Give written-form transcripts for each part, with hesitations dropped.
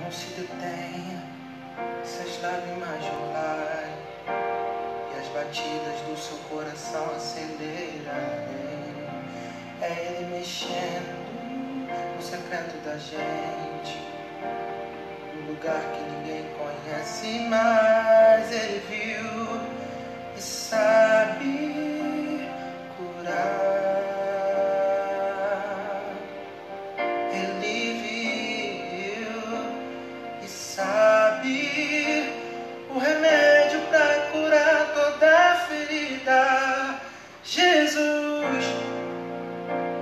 não se detenha, essas lágrimas rolarem e as batidas do seu coração acelerarem. É Ele mexendo no secreto da gente, no lugar que ninguém conhece, mas Ele viu e sabe curar. Sabe o remédio para curar toda ferida. Jesus,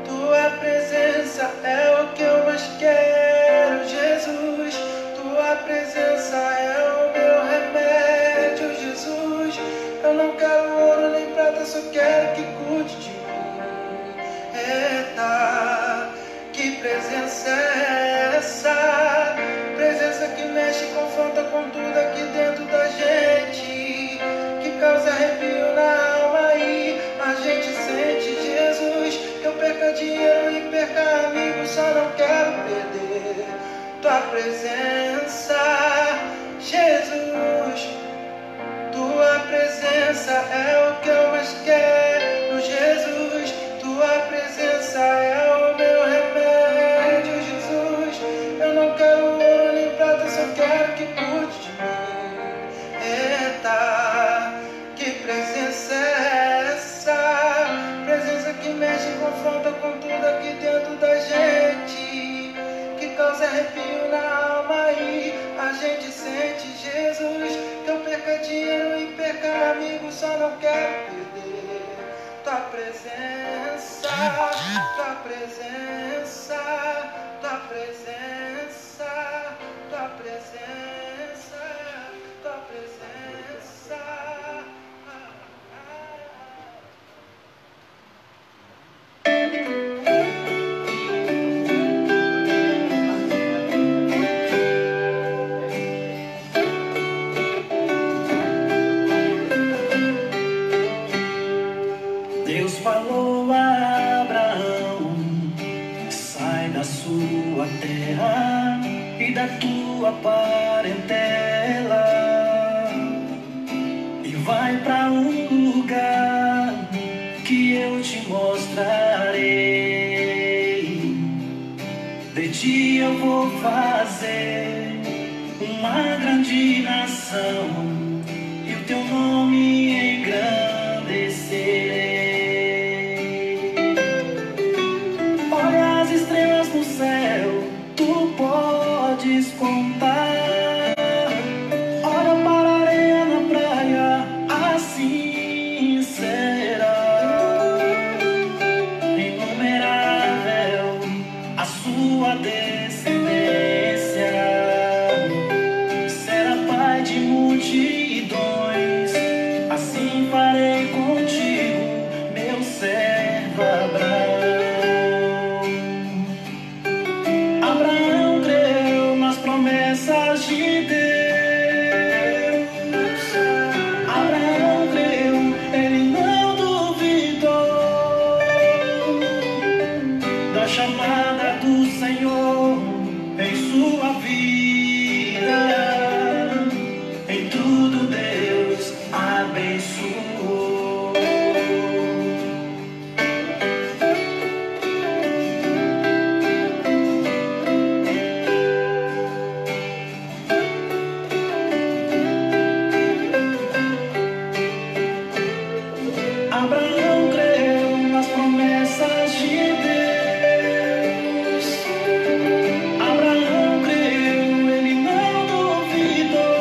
tua presença é o que eu mais quero. Jesus, tua presença é o meu remédio. Jesus, eu não quero ouro nem prata, só quero que cuide de mim. Eita, que presença é essa? Presença que mexe e confronta com tudo aqui dentro da gente, que causa arrepio na alma e a gente sente. Jesus, que eu perca dinheiro e perca amigos, só não quero perder tua presença. Jesus, tua presença é o que eu mais quero. Jesus, tua presença é o meu remédio. Jesus, eu não quero ouro nem prata, só quero que cuide de mim. Eita, que presença é essa? Presença que mexe e confronta com tudo aqui dentro da gente, que causa arrepio na alma e a gente sente. Jesus, que eu perca dinheiro e perca amigos, só não quero perder tua presença, tua presença, tua presença, tua presença, tua presença. Deus falou a Abraão: sai da sua terra e da tua parentela e vai para um lugar que eu te mostrarei. De ti eu vou fazer uma grande nação e o teu nome engrandecerei. Tu podes contar, olha para a areia na praia, assim será. Inumerável a sua descendência, será pai de multidões. Assim farei contigo, meu servo Abraão. Promessas de Deus, Abraão creu, ele não duvidou da chamada do Senhor em sua vida. Em tudo Deus abençoou. Abraão creu nas promessas de Deus. Abraão creu, ele não duvidou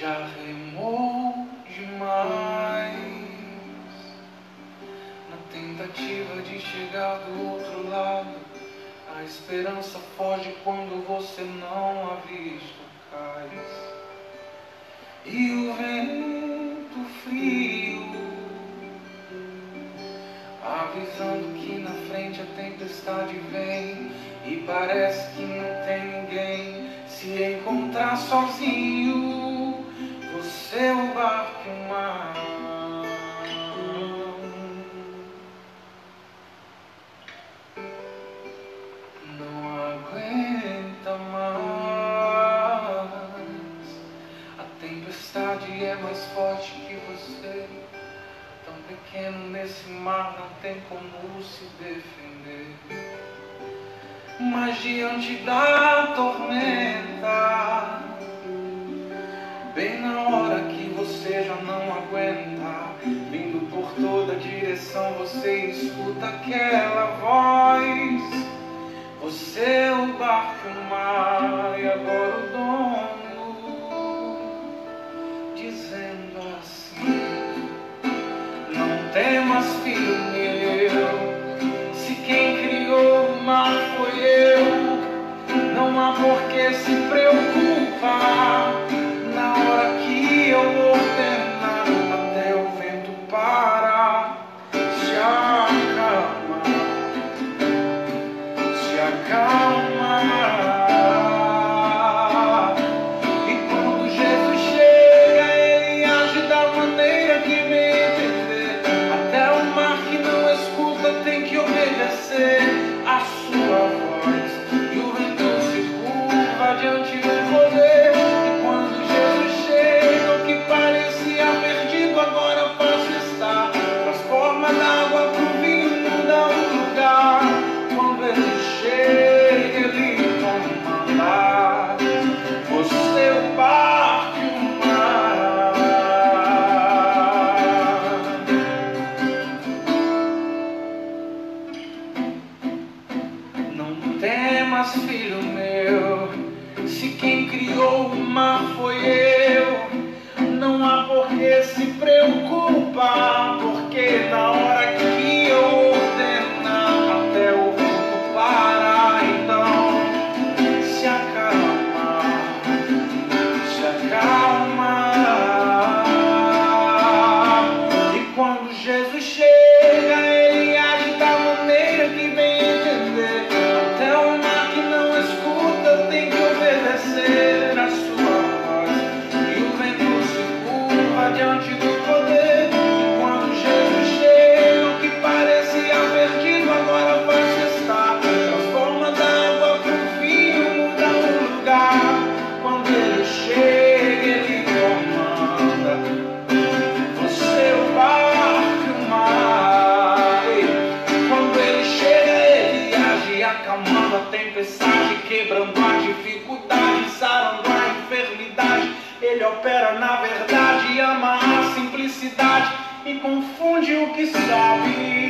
já remou demais na tentativa de chegar do outro lado. A esperança foge quando você não avista o cais. E o vento frio avisando que na frente a tempestade vem. E parece que não tem ninguém. Se encontrar sozinho, você é o barco e o mar. Não aguenta mais. A tempestade é mais forte que você. Tão pequeno nesse mar, não tem como se defender. Mas diante da tormenta, bem na hora que você já não aguenta, vindo por toda direção, você escuta aquela voz. Você é o barco no mar, e agora o dono dizendo assim: não temas, filho meu, se quem criou o mar foi eu. Não há por que se preocupar, na hora que eu ordenar, até o vento parar, se acalma, se acalma. E quando Jesus chega, ele age da maneira que me entender. Até o mar que não escuta tem que obedecer a sua voz. E o vento se curva diante do poder. E quando Jesus chega, o que parecia perdido agora fácil está. Transforma da água pro vinho, muda o lugar. Quando ele chega, ele comanda. Você é o barco e o mar. Não temas, filho meu, se quem criou o mar foi eu. Não há por que se preocupar, porque na hora que eu ordenar, até o vento parar. Então se acalma, se acalma. E quando Jesus chega, ele age da maneira que bem entender. Até o mar que não escuta tem que obedecer a sua voz. E o vento se curva diante do poder. E quando Jesus chega, o que parecia perdido agora fácil está. Transforma da água pro vinho, muda o lugar. Quando ele chega, ele comanda. Você é o barco e o mar. Quando ele chega, ele age acalmando a tempestade, quebrando a dificuldade, sarando a enfermidade. Ele opera na verdade, ama a simplicidade e confunde o que sabe.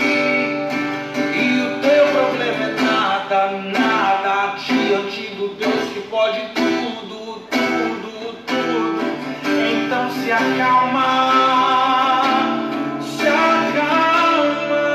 E o teu problema é nada, nada diante do Deus que pode tudo, tudo, tudo. Então se acalma, se acalma.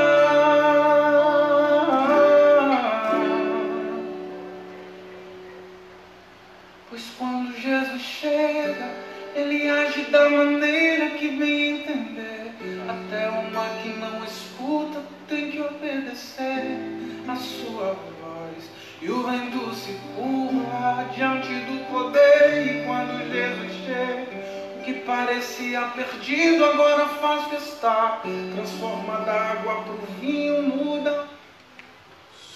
Pois quando Jesus chega, ele age da maneira que bem entender. Até o mar que não escuta tem que obedecer a sua voz. E o vento se curva diante do poder. E quando Jesus chega, o que parecia perdido agora fácil está. Transforma da água pro vinho, muda.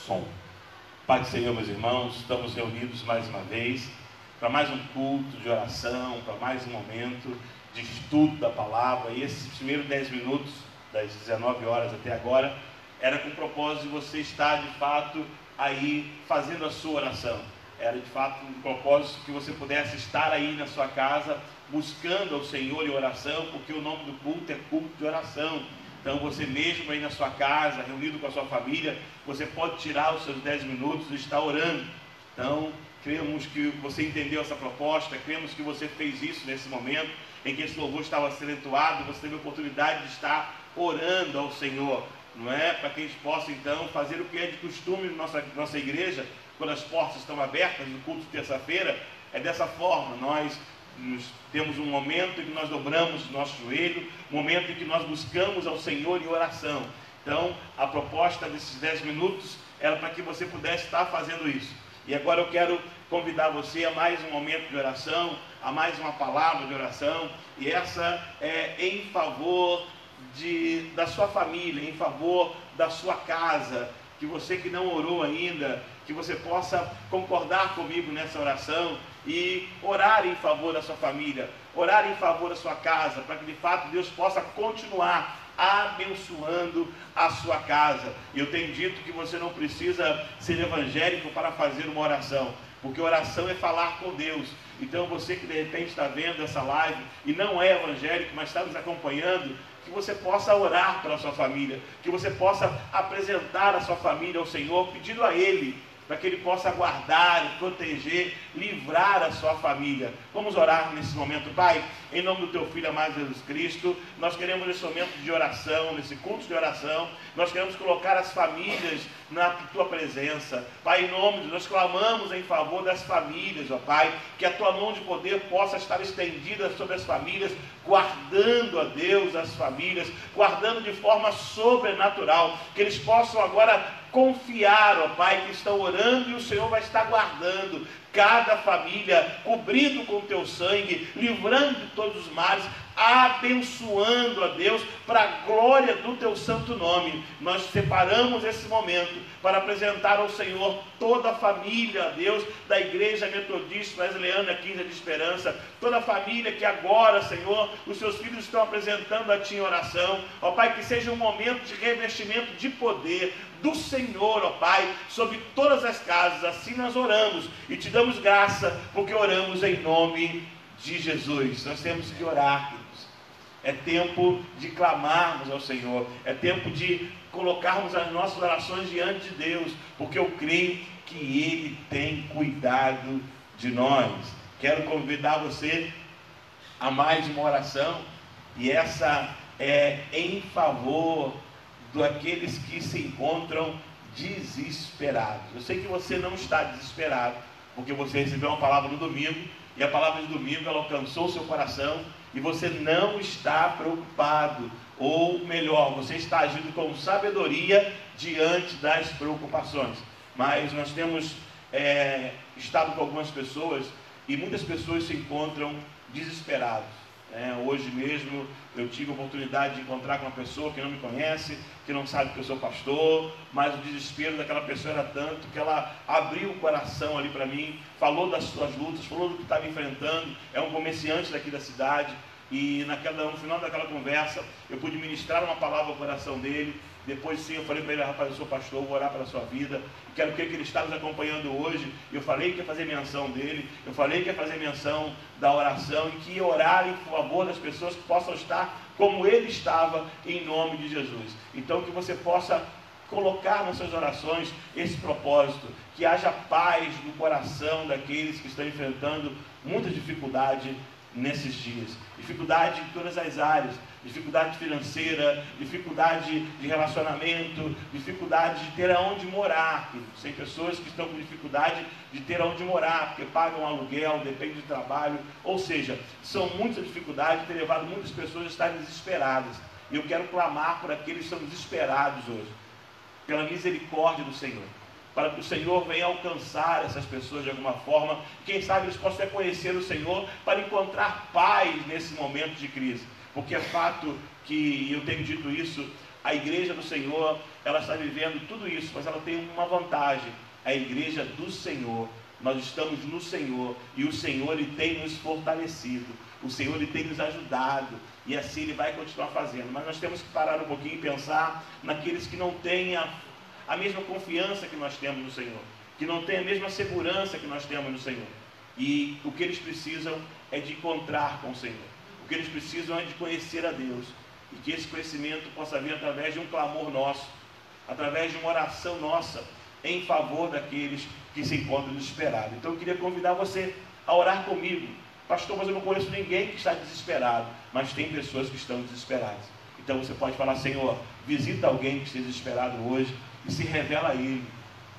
Som. Pai do Senhor, meus irmãos, estamos reunidos mais uma vez para mais um culto de oração, para mais um momento de estudo da palavra. E esses primeiros 10 minutos, das 19 horas até agora, era com o propósito de você estar de fato aí fazendo a sua oração. Era de fato um propósito que você pudesse estar aí na sua casa buscando ao Senhor em oração, porque o nome do culto é culto de oração. Então você mesmo aí na sua casa, reunido com a sua família, você pode tirar os seus 10 minutos e estar orando. Então Cremos que você entendeu essa proposta, cremos que você fez isso nesse momento em que esse louvor estava sendo entoado, você teve a oportunidade de estar orando ao Senhor, não é? Para que a gente possa então fazer o que é de costume na nossa igreja, quando as portas estão abertas no culto de terça-feira, é dessa forma. Nós temos um momento em que nós dobramos o nosso joelho, um momento em que nós buscamos ao Senhor em oração. Então, a proposta desses 10 minutos era para que você pudesse estar fazendo isso. E agora eu quero convidar você a mais um momento de oração, a mais uma palavra de oração, e essa é em favor da sua família, em favor da sua casa. Que você que não orou ainda, que você possa concordar comigo nessa oração e orar em favor da sua família, orar em favor da sua casa, para que de fato Deus possa continuar abençoando a sua casa. E eu tenho dito que você não precisa ser evangélico para fazer uma oração, porque oração é falar com Deus. Então você que de repente está vendo essa live e não é evangélico, mas está nos acompanhando, que você possa orar pela sua família, que você possa apresentar a sua família ao Senhor, pedindo a Ele, para que Ele possa guardar, proteger, livrar a sua família. Vamos orar nesse momento. Pai, em nome do Teu Filho amado Jesus Cristo, nós queremos nesse momento de oração, nesse culto de oração, nós queremos colocar as famílias na Tua presença. Pai, em nome de Deus, nós clamamos em favor das famílias, ó Pai, que a Tua mão de poder possa estar estendida sobre as famílias, guardando, ó Deus, as famílias, guardando de forma sobrenatural, que eles possam agora confiar, ó Pai, que estão orando e o Senhor vai estar guardando cada família, cobrindo com Teu sangue, livrando de todos os males, abençoando a Deus, para a glória do Teu santo nome. Nós separamos esse momento para apresentar ao Senhor toda a família, a Deus, da Igreja Metodista Wesleyana 15 de Esperança, toda a família que agora, Senhor, os Seus filhos estão apresentando a Ti em oração, ó Pai, que seja um momento de revestimento de poder do Senhor, ó Pai, sobre todas as casas. Assim nós oramos e Te damos graça, porque oramos em nome de Jesus. Nós temos que orar, queridos. É tempo de clamarmos ao Senhor, é tempo de colocarmos as nossas orações diante de Deus, porque eu creio que Ele tem cuidado de nós. Quero convidar você a mais uma oração, e essa é em favor daqueles que se encontram desesperados. Eu sei que você não está desesperado, porque você recebeu uma palavra no domingo, e a palavra de domingo ela alcançou o seu coração, e você não está preocupado, ou melhor, você está agindo com sabedoria diante das preocupações. Mas nós temos estado com algumas pessoas, e muitas pessoas se encontram desesperadas. Hoje mesmo eu tive a oportunidade de encontrar com uma pessoa que não me conhece, que não sabe que eu sou pastor, mas o desespero daquela pessoa era tanto que ela abriu o coração ali para mim, falou das suas lutas, falou do que estava enfrentando. É um comerciante daqui da cidade, e no final daquela conversa eu pude ministrar uma palavra ao coração dele. Depois sim eu falei para ele: rapaz, eu sou pastor, vou orar pela sua vida, quero que ele está nos acompanhando hoje. Eu falei que ia fazer menção dele, eu falei que ia fazer menção da oração, e que ia orar em favor das pessoas que possam estar como ele estava, em nome de Jesus. Então que você possa colocar nas suas orações esse propósito, que haja paz no coração daqueles que estão enfrentando muita dificuldade nesses dias, dificuldade em todas as áreas, dificuldade financeira, dificuldade de relacionamento, dificuldade de ter aonde morar. Tem pessoas que estão com dificuldade de ter aonde morar, porque pagam aluguel, depende do trabalho, ou seja, são muitas dificuldades que têm levado muitas pessoas a estarem desesperadas. E eu quero clamar por aqueles que estão desesperados hoje, pela misericórdia do Senhor, para que o Senhor venha alcançar essas pessoas de alguma forma, quem sabe eles possam reconhecer o Senhor para encontrar paz nesse momento de crise. Porque é fato que, eu tenho dito isso, a igreja do Senhor, ela está vivendo tudo isso, mas ela tem uma vantagem: a igreja do Senhor. Nós estamos no Senhor, e o Senhor Ele tem nos fortalecido, o Senhor Ele tem nos ajudado, e assim Ele vai continuar fazendo. Mas nós temos que parar um pouquinho e pensar naqueles que não têm a mesma confiança que nós temos no Senhor, que não têm a mesma segurança que nós temos no Senhor. E o que eles precisam é de encontrar com o Senhor. O que eles precisam é de conhecer a Deus, e que esse conhecimento possa vir através de um clamor nosso, através de uma oração nossa, em favor daqueles que se encontram desesperados. Então eu queria convidar você a orar comigo. Pastor, mas eu não conheço ninguém que está desesperado, mas tem pessoas que estão desesperadas. Então você pode falar: Senhor, visita alguém que esteja desesperado hoje e se revela a ele,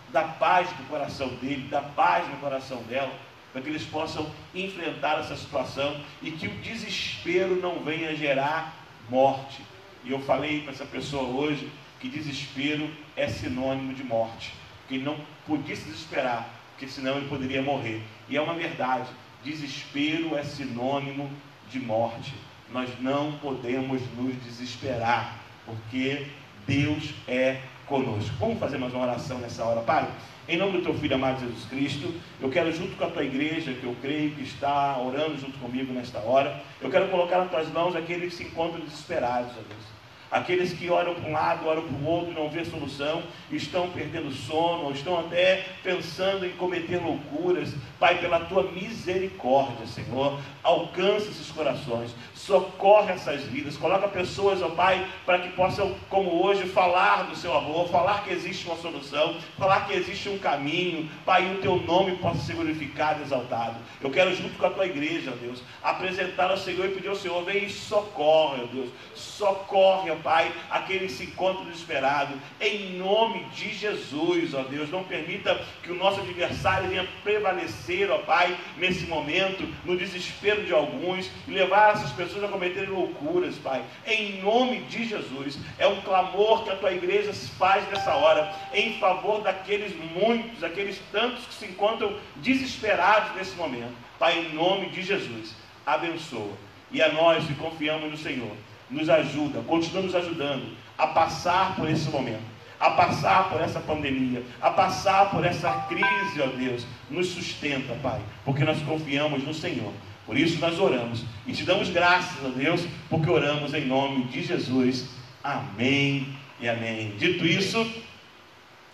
dá paz no coração dele, dá paz no coração dela, para que eles possam enfrentar essa situação e que o desespero não venha gerar morte. E eu falei para essa pessoa hoje que desespero é sinônimo de morte, que ele não podia se desesperar, porque senão ele poderia morrer. E é uma verdade, desespero é sinônimo de morte. Nós não podemos nos desesperar, porque Deus é conosco. Vamos fazer mais uma oração nessa hora, Pai? Em nome do Teu Filho amado Jesus Cristo, eu quero, junto com a Tua igreja, que eu creio que está orando junto comigo nesta hora, eu quero colocar nas Tuas mãos aqueles que se encontram desesperados, ó Deus. Aqueles que olham para um lado, olham para o outro, não vê solução, estão perdendo sono, ou estão até pensando em cometer loucuras. Pai, pela Tua misericórdia, Senhor, alcança esses corações, socorre essas vidas, coloca pessoas, ó Pai, para que possam, como hoje, falar do Seu amor, falar que existe uma solução, falar que existe um caminho, Pai, e o Teu nome possa ser glorificado e exaltado. Eu quero, junto com a Tua igreja, ó Deus, apresentar ao Senhor e pedir ao Senhor: vem e socorre, ó Deus, socorre, ó Pai, aqueles que se encontram desesperados, em nome de Jesus, ó Deus. Não permita que o nosso adversário venha prevalecer, ó Pai, nesse momento, no desespero de alguns, e levar essas pessoas a cometerem loucuras, Pai, em nome de Jesus. É um clamor que a Tua igreja se faz nessa hora, em favor daqueles muitos, aqueles tantos que se encontram desesperados nesse momento. Pai, em nome de Jesus, abençoa. E a nós que confiamos no Senhor, nos ajuda, continua nos ajudando a passar por esse momento, a passar por essa pandemia, a passar por essa crise, ó Deus. Nos sustenta, Pai, porque nós confiamos no Senhor. Por isso nós oramos e Te damos graças, ó Deus, porque oramos em nome de Jesus. Amém e amém. Dito isso,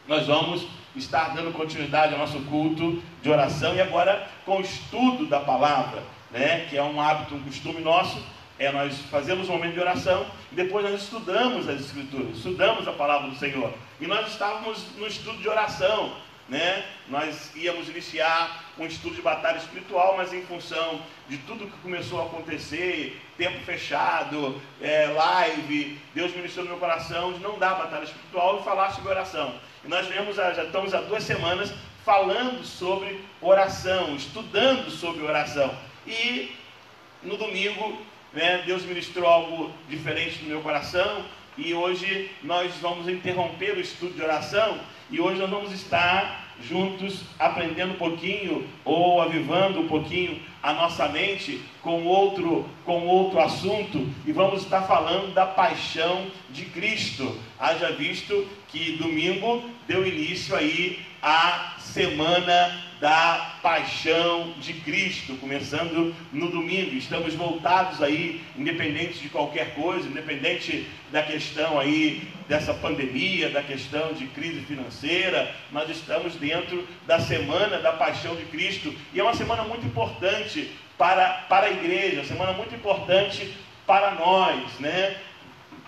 nós vamos estar dando continuidade ao nosso culto de oração, e agora com o estudo da palavra, né, que é um hábito, um costume nosso. Nós fazemos um momento de oração e depois nós estudamos as Escrituras, estudamos a palavra do Senhor. E nós estávamos no estudo de oração, né? Nós íamos iniciar um estudo de batalha espiritual, mas em função de tudo que começou a acontecer, tempo fechado, live, Deus ministrou no meu coração de não dar batalha espiritual e falar sobre oração. E nós já estamos há 2 semanas falando sobre oração, estudando sobre oração. E no domingo, Deus ministrou algo diferente no meu coração, e hoje nós vamos interromper o estudo de oração, e hoje nós vamos estar juntos aprendendo um pouquinho, ou avivando um pouquinho a nossa mente com outro assunto, e vamos estar falando da paixão de Cristo. Haja visto que domingo deu início aí a semana da paixão de Cristo, começando no domingo. Estamos voltados aí, independente de qualquer coisa, independente da questão aí dessa pandemia, da questão de crise financeira, nós estamos dentro da semana da paixão de Cristo, e é uma semana muito importante para a igreja, uma semana muito importante para nós, né?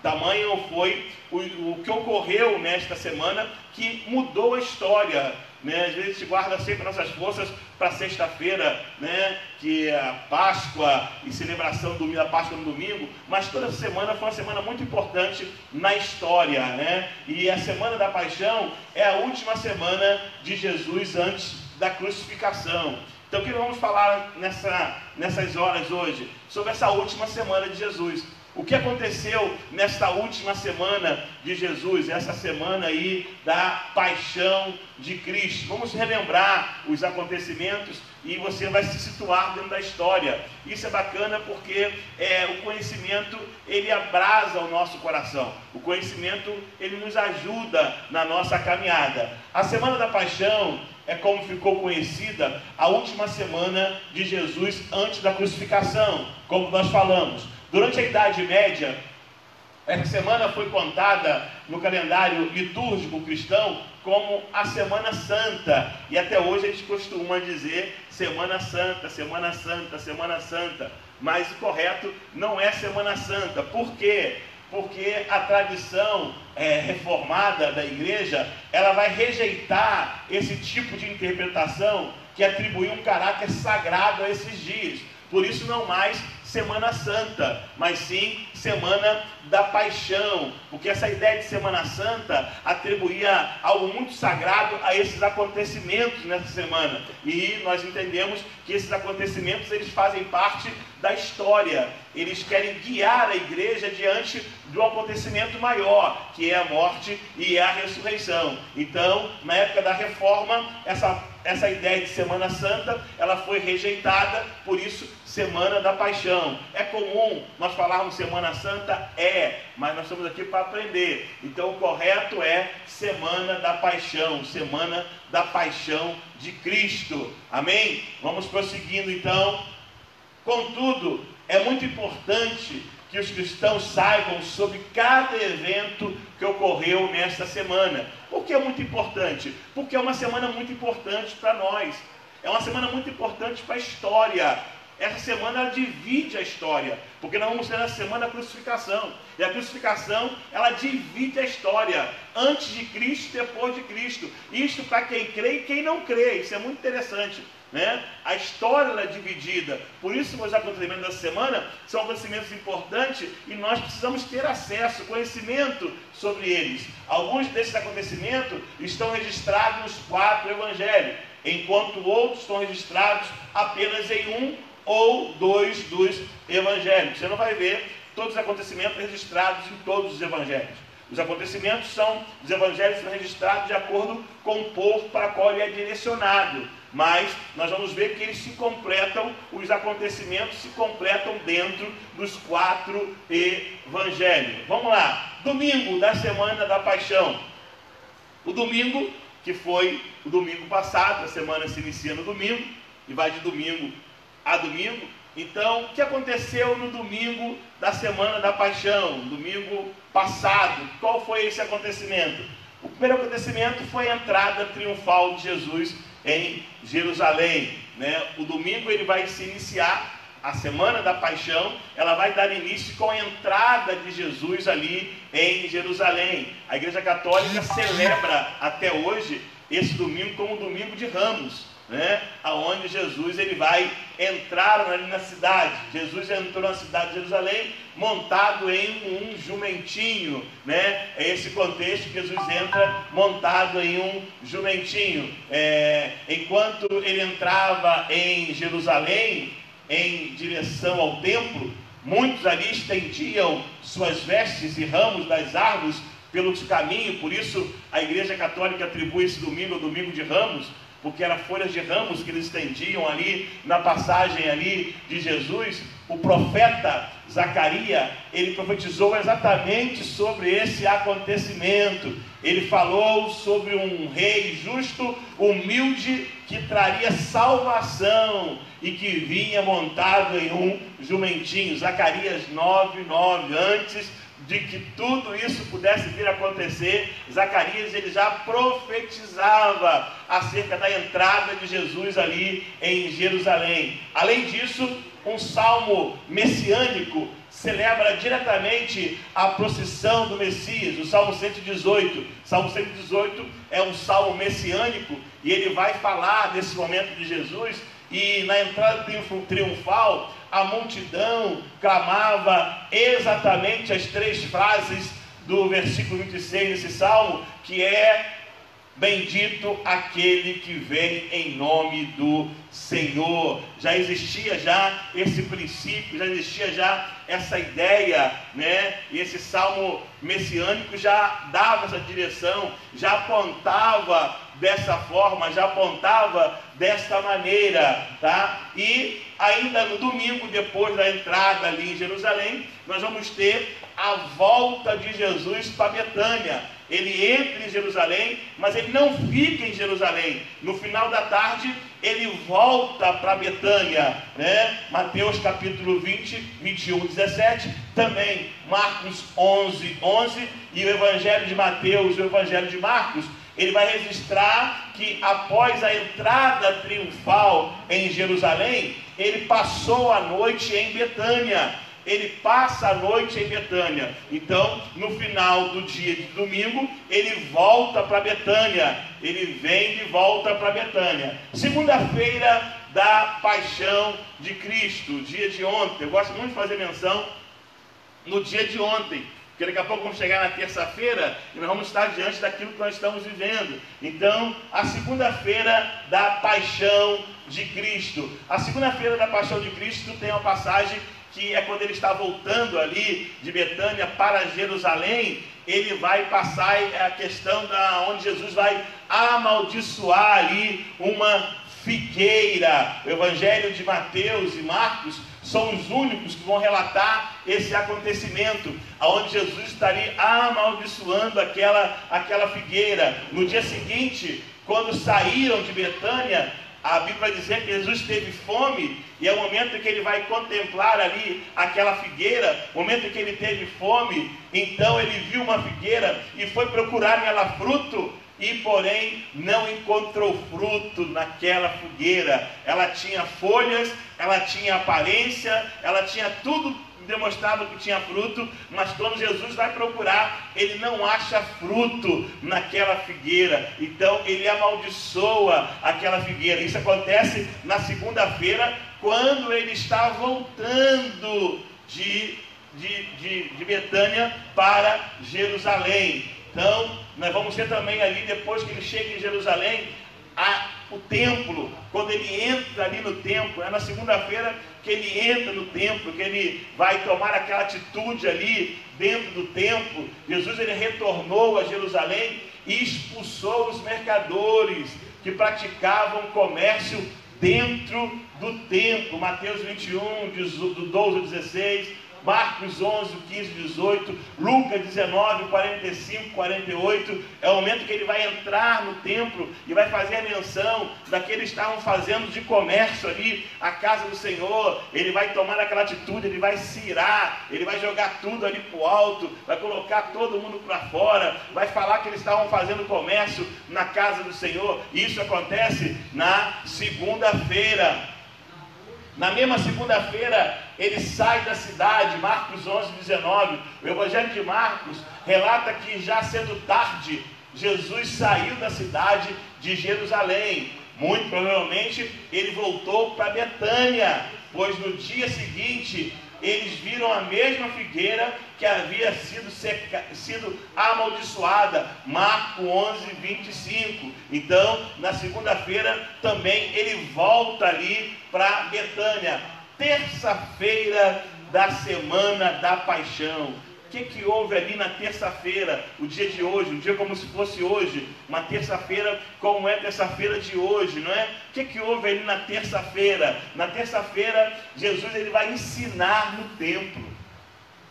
Tamanho foi o que ocorreu nesta semana, que mudou a história, né? Às vezes a gente guarda sempre nossas forças para sexta-feira, né? Que é a Páscoa e celebração da Páscoa no domingo, mas toda semana foi uma semana muito importante na história, né? E a semana da paixão é a última semana de Jesus antes da crucificação. Então o que nós vamos falar nessas horas hoje? Sobre essa última semana de Jesus. O que aconteceu nesta última semana de Jesus, essa semana aí da paixão de Cristo? Vamos relembrar os acontecimentos e você vai se situar dentro da história. Isso é bacana porque o conhecimento, ele abrasa o nosso coração. O conhecimento, ele nos ajuda na nossa caminhada. A semana da paixão é como ficou conhecida a última semana de Jesus antes da crucificação, como nós falamos. Durante a Idade Média, essa semana foi contada no calendário litúrgico cristão como a Semana Santa. E até hoje a gente costuma dizer Semana Santa, Semana Santa, Semana Santa. Mas o correto não é Semana Santa. Por quê? porque a tradição reformada da igreja, ela vai rejeitar esse tipo de interpretação que atribui um caráter sagrado a esses dias. Por isso não mais Semana Santa, mas sim Semana da Paixão, porque essa ideia de Semana Santa atribuía algo muito sagrado a esses acontecimentos nessa semana, e nós entendemos que esses acontecimentos eles fazem parte da história, eles querem guiar a igreja diante de um acontecimento maior, que é a morte e a ressurreição. Então, na época da Reforma, essa ideia de Semana Santa, ela foi rejeitada, por isso, Semana da Paixão. É comum nós falarmos Semana Santa? Mas nós estamos aqui para aprender. Então, o correto é Semana da Paixão, Semana da Paixão de Cristo. Amém? Vamos prosseguindo, então. Contudo, é muito importante que os cristãos saibam sobre cada evento que ocorreu nesta semana. Por que é muito importante? Porque é uma semana muito importante para nós. É uma semana muito importante para a história. Essa semana ela divide a história, porque nós vamos ter na semana a crucificação. E a crucificação, ela divide a história, antes de Cristo e depois de Cristo. Isto para quem crê e quem não crê. Isso é muito interessante, né? A história ela é dividida. Por isso os acontecimentos da semana são acontecimentos importantes e nós precisamos ter acesso, conhecimento sobre eles. Alguns desses acontecimentos estão registrados nos 4 evangelhos, enquanto outros estão registrados apenas em 1 ou 2 dos evangelhos. Você não vai ver todos os acontecimentos registrados em todos os evangelhos. Os acontecimentos dos evangelhos são registrados de acordo com o povo para qual ele é direcionado. Mas nós vamos ver que eles se completam, os acontecimentos se completam dentro dos 4 evangelhos. Vamos lá, domingo da semana da paixão. O domingo, que foi o domingo passado, a semana se inicia no domingo e vai de domingo a domingo. Então, o que aconteceu no domingo da semana da paixão, domingo passado? Qual foi esse acontecimento? O primeiro acontecimento foi a entrada triunfal de Jesus em Jerusalém, né? O domingo ele vai se iniciar, a semana da paixão, ela vai dar início com a entrada de Jesus ali em Jerusalém. A Igreja Católica celebra até hoje esse domingo como o domingo de Ramos, né? Aonde Jesus ele vai entrar ali na cidade. Jesus entrou na cidade de Jerusalém montado em um jumentinho, né? É esse contexto que Jesus entra montado em um jumentinho. Enquanto ele entrava em Jerusalém em direção ao templo, muitos ali estendiam suas vestes e ramos das árvores pelos caminhos. Por isso a Igreja Católica atribui esse domingo ao domingo de Ramos, porque eram folhas de ramos que eles estendiam ali na passagem ali de Jesus. O profeta Zacarias, ele profetizou exatamente sobre esse acontecimento. Ele falou sobre um rei justo, humilde, que traria salvação e que vinha montado em um jumentinho. Zacarias 9:9. Antes de que tudo isso pudesse vir a acontecer, Zacarias ele já profetizava acerca da entrada de Jesus ali em Jerusalém. Além disso, um salmo messiânico celebra diretamente a procissão do Messias, o Salmo 118. Salmo 118 é um salmo messiânico e ele vai falar desse momento de Jesus. E na entrada triunfal, a multidão clamava exatamente as 3 frases do versículo 26 desse salmo, que é: bendito aquele que vem em nome do Senhor. Já existia esse princípio, já existia essa ideia, né? E esse salmo messiânico já dava essa direção, já apontava dessa forma, já apontava desta maneira, tá? E ainda no domingo, depois da entrada ali em Jerusalém, nós vamos ter a volta de Jesus para Betânia. Ele entra em Jerusalém, mas ele não fica em Jerusalém. No final da tarde, ele volta para Betânia, né? Mateus capítulo 20, 21, 17, também Marcos 11, 11, e o Evangelho de Mateus e o Evangelho de Marcos, ele vai registrar que após a entrada triunfal em Jerusalém, ele passou a noite em Betânia. ele passa a noite em Betânia. Então, no final do dia de domingo, ele volta para Betânia. Ele vem de volta para Betânia. Segunda-feira da paixão de Cristo, dia de ontem. Eu gosto muito de fazer menção no dia de ontem, porque daqui a pouco vamos chegar na terça-feira e nós vamos estar diante daquilo que nós estamos vivendo. Então, a segunda-feira da paixão de Cristo. A segunda-feira da paixão de Cristo tem uma passagem que é quando ele está voltando ali de Betânia para Jerusalém. Ele vai passar a questão da onde Jesus vai amaldiçoar ali uma figueira. O Evangelho de Mateus e Marcos são os únicos que vão relatar esse acontecimento, onde Jesus estaria amaldiçoando aquela figueira. No dia seguinte, quando saíram de Betânia, a Bíblia vai dizer que Jesus teve fome, e é o momento que ele vai contemplar ali aquela figueira, o momento que ele teve fome, então ele viu uma figueira e foi procurar nela fruto, e porém não encontrou fruto naquela figueira. Ela tinha folhas, ela tinha aparência, ela tinha tudo demonstrava que tinha fruto, mas quando Jesus vai procurar, ele não acha fruto naquela figueira. Então ele amaldiçoa aquela figueira. Isso acontece na segunda-feira, quando ele está voltando de Betânia para Jerusalém. Então nós vamos ter também ali, depois que ele chega em Jerusalém, o templo. Quando ele entra ali no templo, é na segunda-feira que ele entra no templo, que ele vai tomar aquela atitude ali dentro do templo. Jesus, ele retornou a Jerusalém e expulsou os mercadores que praticavam comércio dentro do templo. Mateus 21, do 12 ao 16, Marcos 11, 15, 18, Lucas 19, 45, 48, é o momento que ele vai entrar no templo e vai fazer a menção daqueles que estavam fazendo de comércio ali a casa do Senhor. Ele vai tomar aquela atitude, ele vai se irar, ele vai jogar tudo ali para o alto, vai colocar todo mundo para fora, vai falar que eles estavam fazendo comércio na casa do Senhor. Isso acontece na segunda-feira. Na mesma segunda-feira, ele sai da cidade. Marcos 11, 19, o Evangelho de Marcos relata que já sendo tarde, Jesus saiu da cidade de Jerusalém. Muito provavelmente ele voltou para Betânia, pois no dia seguinte eles viram a mesma figueira que havia sido amaldiçoada. Marcos 11, 25. Então, na segunda-feira também ele volta ali para Betânia. Terça-feira da semana da paixão. O que houve ali na terça-feira, o dia de hoje, um dia como se fosse hoje, uma terça-feira como é terça-feira de hoje, não é? O que houve ali na terça-feira? Na terça-feira, Jesus ele vai ensinar no templo.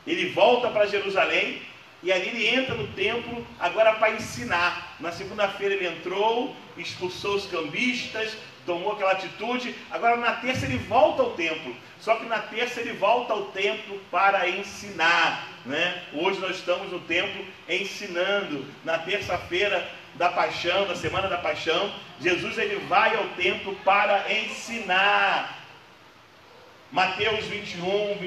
Ele volta para Jerusalém e ali ele entra no templo agora para ensinar. Na segunda-feira ele entrou, expulsou os cambistas, tomou aquela atitude. Agora na terça ele volta ao templo. Só que na terça ele volta ao templo para ensinar, né? Hoje nós estamos no templo ensinando. Na terça-feira da paixão, da semana da paixão, Jesus ele vai ao templo para ensinar. Mateus 21,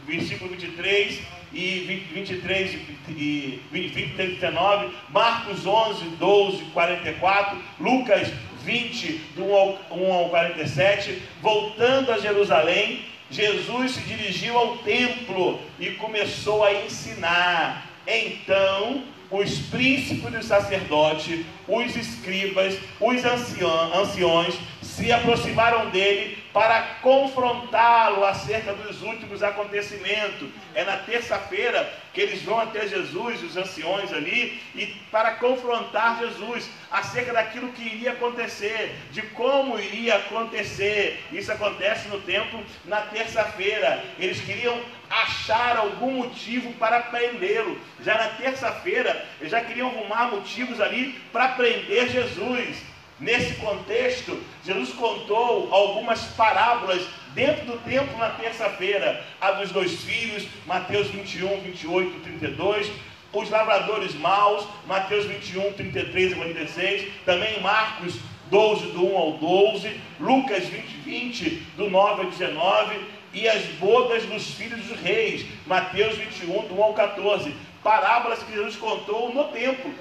versículo 23 e 23 e 19, Marcos 11, 12, 44, Lucas 20, do 1 ao 47, voltando a Jerusalém, Jesus se dirigiu ao templo e começou a ensinar. Então, os príncipes dos sacerdotes, os escribas, os anciões se aproximaram dele para confrontá-lo acerca dos últimos acontecimentos. É na terça-feira que eles vão até Jesus, os anciões ali, e para confrontar Jesus acerca daquilo que iria acontecer, de como iria acontecer. Isso acontece no templo na terça-feira. Eles queriam achar algum motivo para prendê-lo. Já na terça-feira, eles já queriam arrumar motivos ali para prender Jesus. Nesse contexto, Jesus contou algumas parábolas dentro do templo na terça-feira. A dos 2 filhos, Mateus 21, 28, 32. Os lavradores maus, Mateus 21, 33 e 46. Também Marcos 12, do 1 ao 12. Lucas 20, 20, do 9 ao 19. e as bodas dos filhos dos reis. Mateus 21, do 1 ao 14. Parábolas que Jesus contou no templo.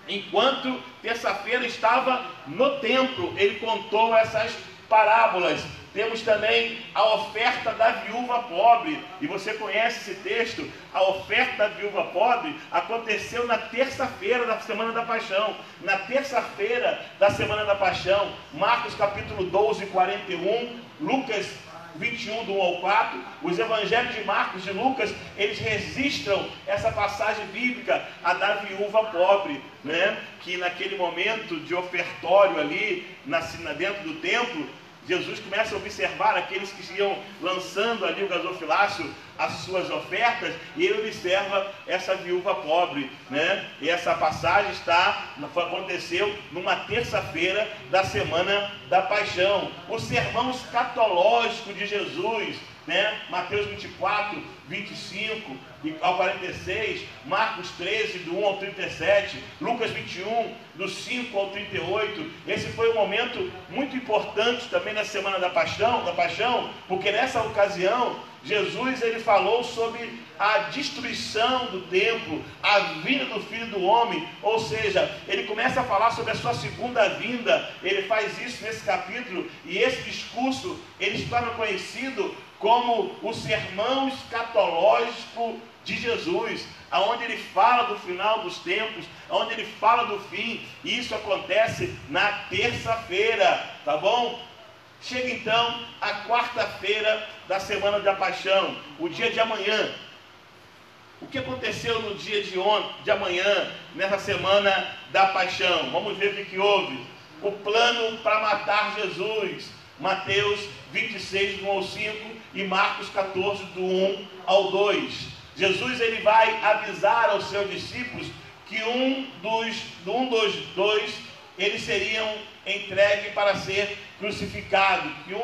Enquanto terça-feira estava no templo, ele contou essas parábolas. Temos também a oferta da viúva pobre, e você conhece esse texto. A oferta da viúva pobre aconteceu na terça-feira da Semana da Paixão. Na terça-feira da Semana da Paixão, Marcos capítulo 12, 41, Lucas 21, do 1 ao 4, os evangelhos de Marcos e Lucas, eles registram essa passagem bíblica, a da viúva pobre, né? Que naquele momento de ofertório ali, dentro do templo, Jesus começa a observar aqueles que iam lançando ali o gasofilácio, as suas ofertas, e ele observa essa viúva pobre, né? E essa passagem aconteceu numa terça-feira da Semana da Paixão. O sermão escatológico de Jesus, né? Mateus 24, 25 ao 46, Marcos 13, do 1 ao 37, Lucas 21, do 5 ao 38. Esse foi um momento muito importante também na Semana da Paixão, porque nessa ocasião Jesus ele falou sobre a destruição do templo, a vinda do Filho do Homem, ou seja, ele começa a falar sobre a sua segunda vinda. Ele faz isso nesse capítulo, e esse discurso ele se torna conhecido como o sermão escatológico de Jesus, aonde ele fala do final dos tempos, aonde ele fala do fim, e isso acontece na terça-feira, tá bom? Chega então a quarta-feira da Semana da Paixão, o dia de amanhã. O que aconteceu no dia de amanhã, nessa Semana da Paixão? Vamos ver o que houve. O plano para matar Jesus, Mateus 26, do 1 ao 5 e Marcos 14, do 1 ao 2. Jesus ele vai avisar aos seus discípulos que um dos dois eles seriam entregues para ser crucificado, que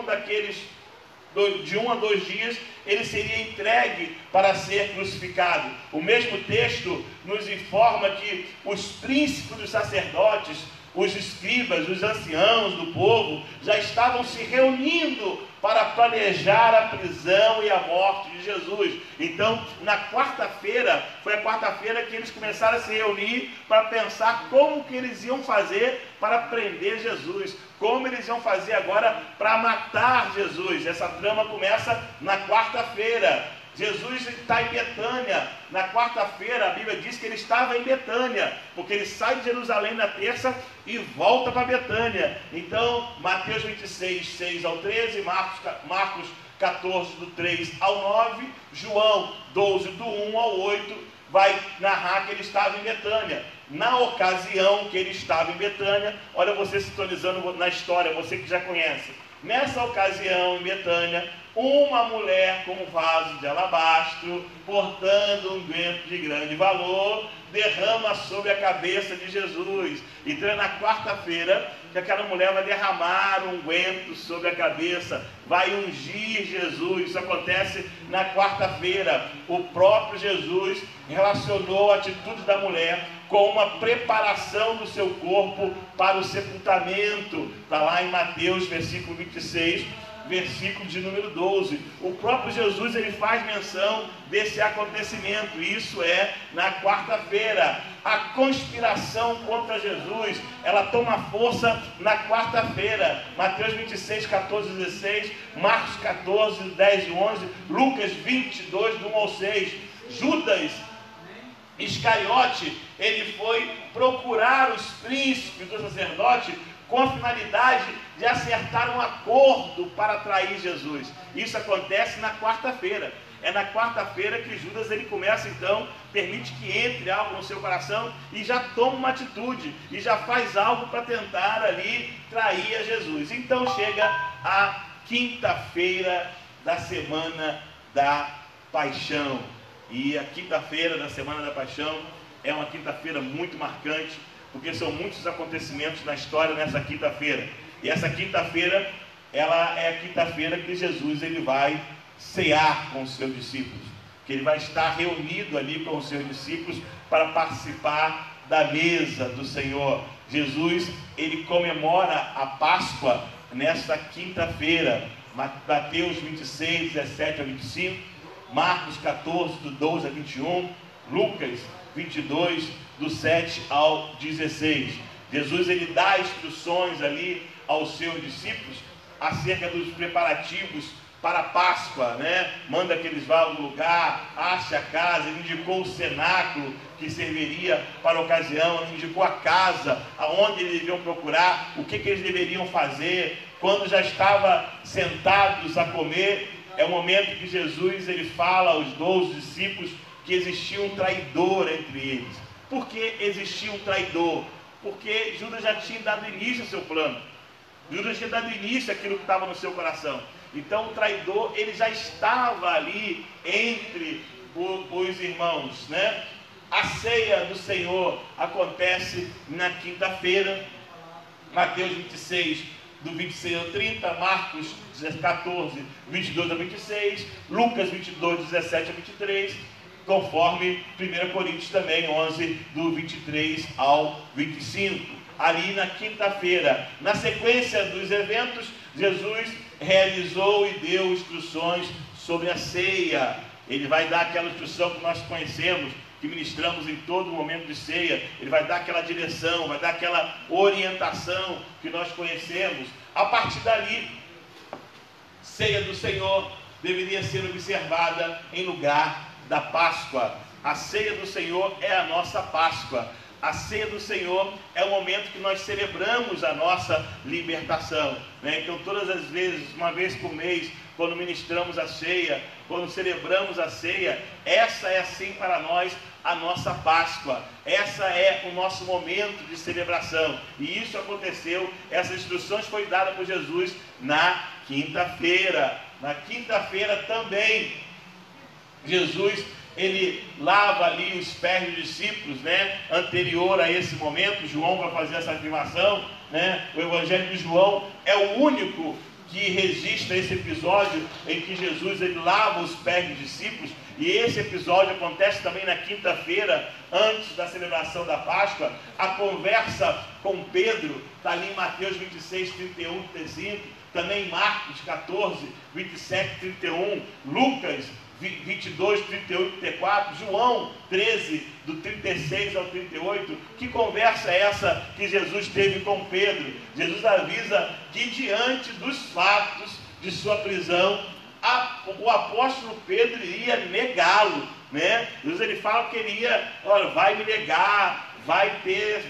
de 1 a 2 dias ele seria entregue para ser crucificado. O mesmo texto nos informa que os príncipes dos sacerdotes, os escribas, os anciãos do povo já estavam se reunindo para planejar a prisão e a morte de Jesus. Então, na quarta-feira, foi a quarta-feira que eles começaram a se reunir para pensar como que eles iam fazer para prender Jesus, como eles iam fazer agora para matar Jesus. Essa trama começa na quarta-feira. Jesus está em Betânia. Na quarta-feira, a Bíblia diz que ele estava em Betânia, porque ele sai de Jerusalém na terça e volta para Betânia. Então, Mateus 26, 6 ao 13, Marcos 14, do 3 ao 9, João 12, do 1 ao 8, vai narrar que ele estava em Betânia. Na ocasião que ele estava em Betânia, olha você sintonizando na história, você que já conhece. Nessa ocasião, em Betânia, uma mulher com um vaso de alabastro, portando um unguento de grande valor, derrama sobre a cabeça de Jesus. Então é na quarta-feira que aquela mulher vai derramar um unguento sobre a cabeça, vai ungir Jesus. Isso acontece na quarta-feira. O próprio Jesus relacionou a atitude da mulher com uma preparação do seu corpo para o sepultamento. Está lá em Mateus, versículo 26, versículo de número 12. O próprio Jesus ele faz menção desse acontecimento. Isso é na quarta-feira. A conspiração contra Jesus, ela toma força na quarta-feira. Mateus 26, 14, 16, Marcos 14, 10 e 11, Lucas 22, do 1 ao 6. Judas Iscariote, ele foi procurar os príncipes do sacerdote com a finalidade de acertar um acordo para trair Jesus. Isso acontece na quarta-feira. É na quarta-feira que Judas ele começa então, permite que entre algo no seu coração e já toma uma atitude, e já faz algo para tentar ali trair a Jesus. Então chega a quinta-feira da Semana da Paixão. E a quinta-feira da Semana da Paixão é uma quinta-feira muito marcante, porque são muitos acontecimentos na história nessa quinta-feira. E essa quinta-feira, ela é a quinta-feira que Jesus ele vai cear com os seus discípulos, que ele vai estar reunido ali com os seus discípulos para participar da mesa do Senhor. Jesus, ele comemora a Páscoa nesta quinta-feira. Mateus 26, 17 a 25, Marcos 14, do 12 a 21, Lucas 22, do 7 ao 16. Jesus ele dá instruções ali aos seus discípulos acerca dos preparativos para a Páscoa, né? Manda que eles vá a um lugar, ache a casa, ele indicou o cenáculo que serviria para a ocasião, ele indicou a casa, aonde eles deveriam procurar, o que eles deveriam fazer. Quando já estava sentados a comer, é o momento que Jesus ele fala aos 12 discípulos que existia um traidor entre eles. Por que existia um traidor? Porque Judas já tinha dado início ao seu plano. Judas tinha dado início àquilo que estava no seu coração. Então o traidor ele já estava ali entre os irmãos, né? A ceia do Senhor acontece na quinta-feira. Mateus 26, do 26 ao 30, Marcos 14, 22 a 26, Lucas 22, 17 a 23, conforme 1 Coríntios também, 11, do 23 ao 25. Ali na quinta-feira, na sequência dos eventos, Jesus realizou e deu instruções sobre a ceia. Ele vai dar aquela instrução que nós conhecemos, que ministramos em todo momento de ceia. Ele vai dar aquela direção, vai dar aquela orientação que nós conhecemos. A partir dali, ceia do Senhor deveria ser observada em lugar da Páscoa. A ceia do Senhor é a nossa Páscoa. A ceia do Senhor é o momento que nós celebramos a nossa libertação, né? Então todas as vezes, uma vez por mês, quando ministramos a ceia, quando celebramos a ceia, essa é assim para nós a nossa Páscoa, essa é o nosso momento de celebração. E isso aconteceu, essas instruções foram dadas por Jesus na quinta-feira. Na quinta-feira também, Jesus ele lava ali os pés dos discípulos, né? Anterior a esse momento, João vai fazer essa afirmação, né? O Evangelho de João é o único que registra esse episódio em que Jesus ele lava os pés dos discípulos. E esse episódio acontece também na quinta-feira, antes da celebração da Páscoa. A conversa com Pedro está ali em Mateus 26, 31, 35, também em Marcos 14, 27, 31, Lucas 22, 38, 34, João 13, do 36 ao 38. Que conversa é essa que Jesus teve com Pedro? Jesus avisa que diante dos fatos de sua prisão, o apóstolo Pedro iria negá-lo, né? Jesus ele fala que ele ia, olha, vai me negar,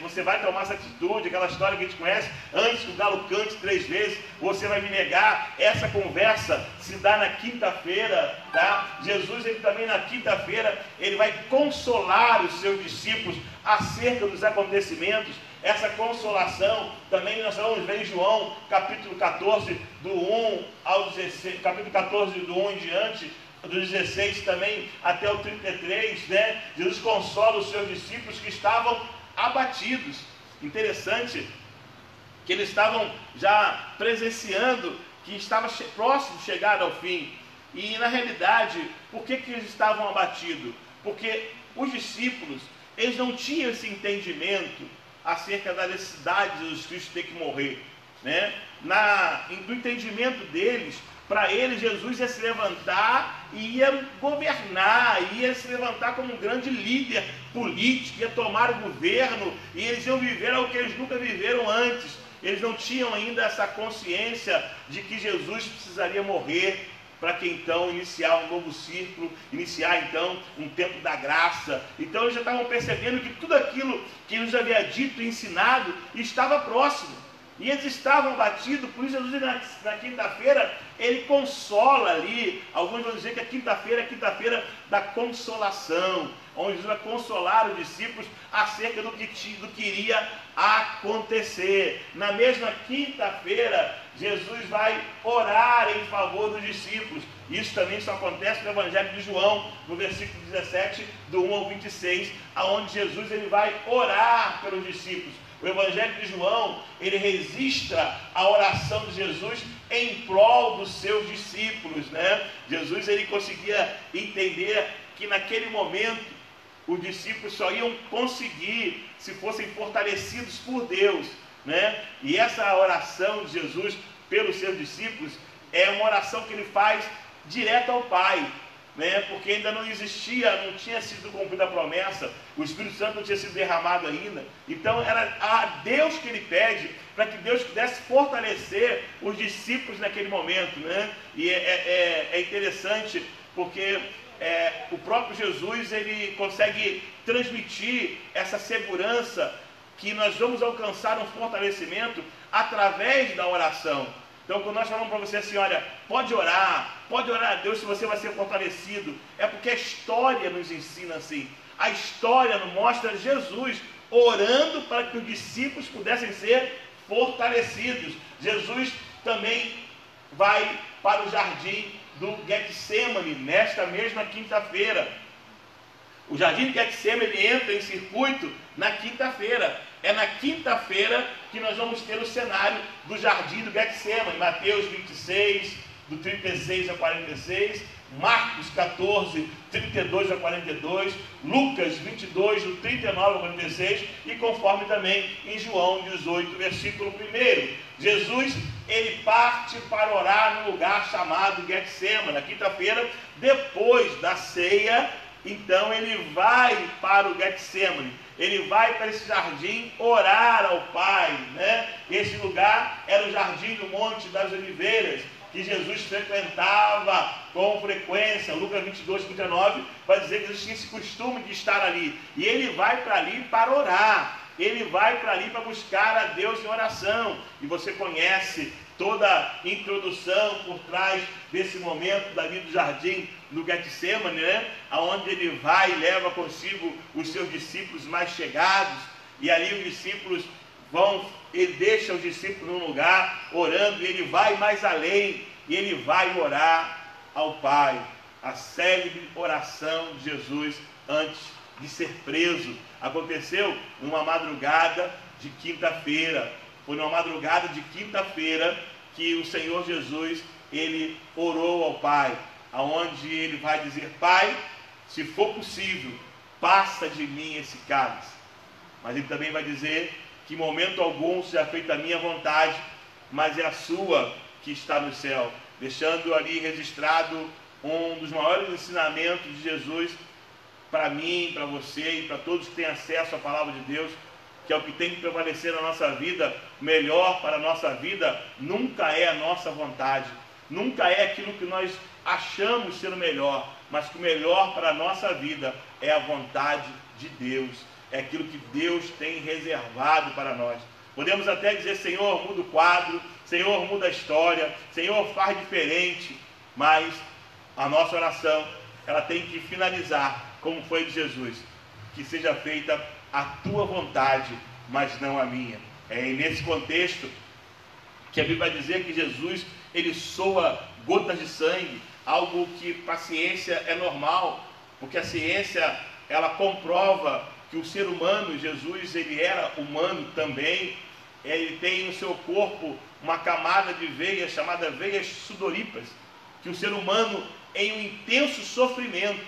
você vai tomar essa atitude, aquela história que a gente conhece, antes que o galo cante 3 vezes, você vai me negar. Essa conversa se dá na quinta-feira, tá? Jesus, ele também na quinta-feira, ele vai consolar os seus discípulos acerca dos acontecimentos. Essa consolação também nós vamos ver em João, capítulo 14, do 1 ao 16, capítulo 14, do 1 em diante, do 16 também até o 33, né? Jesus consola os seus discípulos que estavam abatidos. Interessante que eles estavam já presenciando que estava próximo de chegar ao fim. E na realidade, por que eles estavam abatidos? Porque os discípulos, eles não tinham esse entendimento acerca da necessidade de Jesus Cristo ter que morrer, né? Do entendimento deles, para eles Jesus ia se levantar e ia governar, ia se levantar como um grande líder político, ia tomar o governo, e eles iam viver algo que eles nunca viveram antes. Eles não tinham ainda essa consciência de que Jesus precisaria morrer para que então iniciar um novo círculo, iniciar então um tempo da graça. Então eles já estavam percebendo que tudo aquilo que nos havia dito e ensinado estava próximo. E eles estavam abatidos, por isso Jesus na quinta-feira, ele consola ali. Alguns vão dizer que a quinta-feira é a quinta-feira da consolação, onde Jesus vai consolar os discípulos acerca do que iria acontecer. Na mesma quinta-feira, Jesus vai orar em favor dos discípulos. Isso também só acontece no Evangelho de João, no versículo 17, do 1 ao 26, aonde Jesus ele vai orar pelos discípulos. O Evangelho de João, ele registra a oração de Jesus em prol dos seus discípulos, né? Jesus, ele conseguia entender que naquele momento, os discípulos só iam conseguir se fossem fortalecidos por Deus, né? E essa oração de Jesus pelos seus discípulos é uma oração que ele faz direto ao Pai, né? Porque ainda não existia, não tinha sido cumprida a promessa, o Espírito Santo não tinha sido derramado ainda. Então era a Deus que ele pede, para que Deus pudesse fortalecer os discípulos naquele momento, né? E é interessante porque o próprio Jesus, ele consegue transmitir essa segurança que nós vamos alcançar um fortalecimento através da oração. Então, quando nós falamos para você assim, olha, pode orar a Deus se você vai ser fortalecido, é porque a história nos ensina assim. A história nos mostra Jesus orando para que os discípulos pudessem ser fortalecidos. Jesus também vai para o jardim do Getsemane nesta mesma quinta-feira. O jardim de Getsemane, ele entra em circuito na quinta-feira. É na quinta-feira que nós vamos ter o cenário do jardim do Getsemane. Mateus 26, do 36 a 46, Marcos 14, 32 a 42, Lucas 22, do 39 a 46, e conforme também em João 18, versículo 1. Jesus, ele parte para orar no lugar chamado Getsemane, na quinta-feira, depois da ceia. Então ele vai para o Getsemane, ele vai para esse jardim orar ao Pai, né? Esse lugar era o jardim do Monte das Oliveiras, que Jesus frequentava com frequência. Lucas 22, 39 vai dizer que Jesus tinha esse costume de estar ali, e ele vai para ali para orar, ele vai para ali para buscar a Deus em oração. E você conhece toda a introdução por trás desse momento dali do jardim do Getsemane, né? Aonde ele vai e leva consigo os seus discípulos mais chegados, e ali os discípulos ele deixa os discípulos num lugar orando, e ele vai mais além, e ele vai orar ao Pai, a célebre oração de Jesus antes de ser preso. Aconteceu numa madrugada de quinta-feira. Foi numa madrugada de quinta-feira que o Senhor Jesus, ele orou ao Pai, aonde ele vai dizer: Pai, se for possível, passa de mim esse cálice. Mas ele também vai dizer que em momento algum seja feita a minha vontade, mas é a sua que está no céu, deixando ali registrado um dos maiores ensinamentos de Jesus para mim, para você e para todos que têm acesso à palavra de Deus, que é o que tem que prevalecer na nossa vida. Melhor para a nossa vida nunca é a nossa vontade, nunca é aquilo que nós achamos ser o melhor, mas que o melhor para a nossa vida é a vontade de Deus, é aquilo que Deus tem reservado para nós. Podemos até dizer: Senhor, muda o quadro, Senhor, muda a história, Senhor, faz diferente, mas a nossa oração, ela tem que finalizar como foi de Jesus: que seja feita a tua vontade, mas não a minha. É nesse contexto que a Bíblia vai dizer que Jesus, ele soa gotas de sangue, algo que para a ciência é normal, porque a ciência, ela comprova que o ser humano, Jesus, ele era humano também. Ele tem no seu corpo uma camada de veias chamada veias sudoríparas, que o ser humano, em um intenso sofrimento,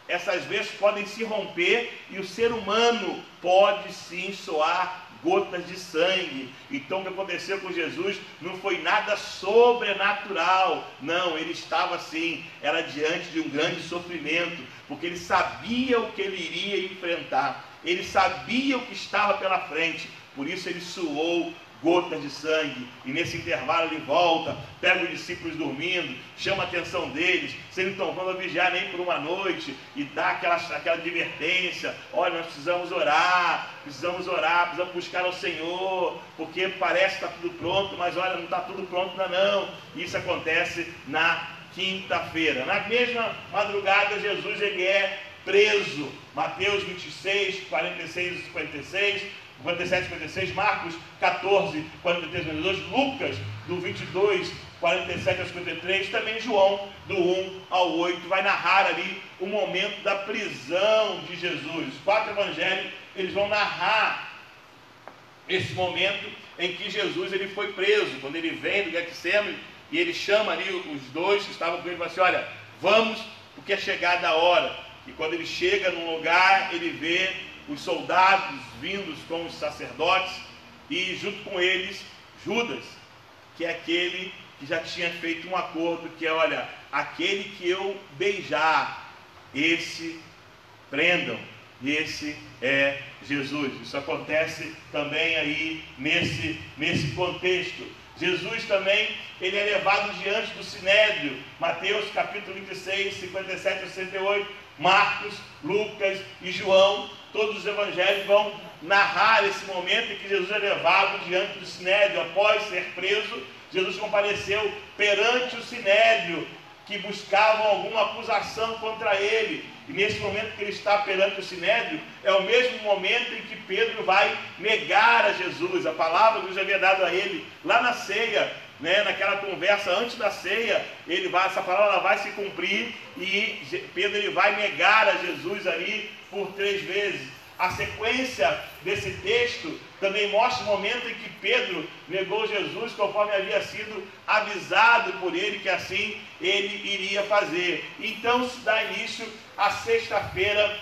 essas veias podem se romper e o ser humano pode sim soar gotas de sangue. Então o que aconteceu com Jesus não foi nada sobrenatural, não, ele estava assim, era diante de um grande sofrimento, porque ele sabia o que ele iria enfrentar, ele sabia o que estava pela frente, por isso ele suou gotas de sangue. E nesse intervalo ele volta, pega os discípulos dormindo, chama a atenção deles, se eles não estão vigiar nem por uma noite, e dá aquela advertência: olha, nós precisamos orar, precisamos buscar ao Senhor, porque parece que está tudo pronto, mas olha, não está tudo pronto ainda não. Isso acontece na quinta-feira. Na mesma madrugada, Jesus, ele é preso. Mateus 26, 46 e 56, 47 e 56, Marcos 14, 43 e 52, Lucas do 22, 47 a 53, também João do 1 ao 8, vai narrar ali o momento da prisão de Jesus. Os 4 evangelhos, eles vão narrar esse momento em que Jesus, ele foi preso, quando ele vem do Getsemane, e ele chama ali os dois que estavam com ele e fala assim: olha, vamos, porque é chegada a hora. E quando ele chega num lugar, ele vê os soldados vindos com os sacerdotes, e junto com eles Judas, que é aquele que já tinha feito um acordo que é, olha, aquele que eu beijar, esse prendam, esse é Jesus. Isso acontece também aí nesse contexto. Jesus também, ele é levado diante do Sinédrio, Mateus capítulo 26, 57 a 68, Marcos, Lucas e João, todos os evangelhos vão narrar esse momento em que Jesus é levado diante do Sinédrio. Após ser preso, Jesus compareceu perante o Sinédrio, que buscavam alguma acusação contra ele. E nesse momento que ele está perante o Sinédrio, é o mesmo momento em que Pedro vai negar a Jesus. A palavra que Jesus havia dado a ele lá na ceia, né, naquela conversa antes da ceia, essa palavra ela vai se cumprir e Pedro ele vai negar a Jesus ali por 3 vezes. A sequência desse texto também mostra o momento em que Pedro negou Jesus, conforme havia sido avisado por ele que assim ele iria fazer. Então se dá início à sexta-feira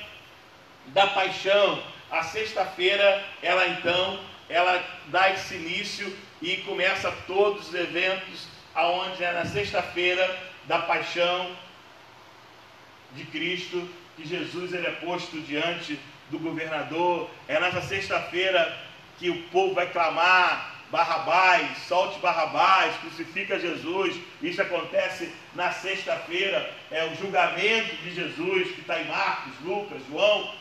da paixão. A sexta-feira, ela dá esse início e começa todos os eventos, aonde é na sexta-feira da paixão de Cristo, que Jesus ele é posto diante do governador. É nessa sexta-feira que o povo vai clamar: Barrabás, solte Barrabás, crucifica Jesus. Isso acontece na sexta-feira, é o julgamento de Jesus, que está em Marcos, Lucas, João,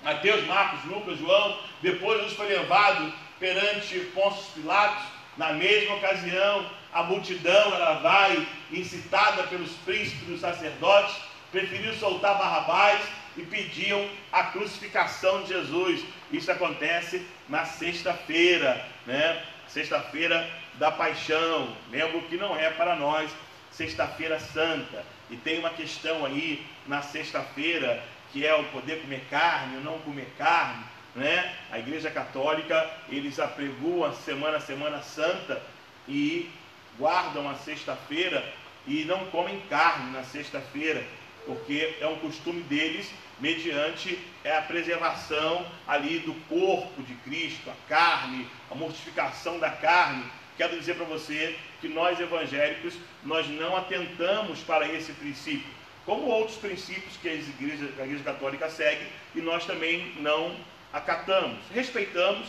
Mateus, Marcos, Lucas, João. Depois Jesus foi levado perante Pôncio Pilatos. Na mesma ocasião, a multidão ela vai, incitada pelos príncipes dos sacerdotes, preferiu soltar Barrabás e pediam a crucificação de Jesus. Isso acontece na sexta-feira, né? Sexta-feira da paixão. Lembro que não é para nós sexta-feira santa. E tem uma questão aí na sexta-feira, que é o poder comer carne ou não comer carne, né? A Igreja Católica, eles apregoam a Semana Santa e guardam a sexta-feira e não comem carne na sexta-feira, porque é um costume deles, mediante a preservação ali do corpo de Cristo, a carne, a mortificação da carne. Quero dizer para você que nós evangélicos, nós não atentamos para esse princípio, como outros princípios que a Igreja Católica segue, e nós também não acatamos. Respeitamos,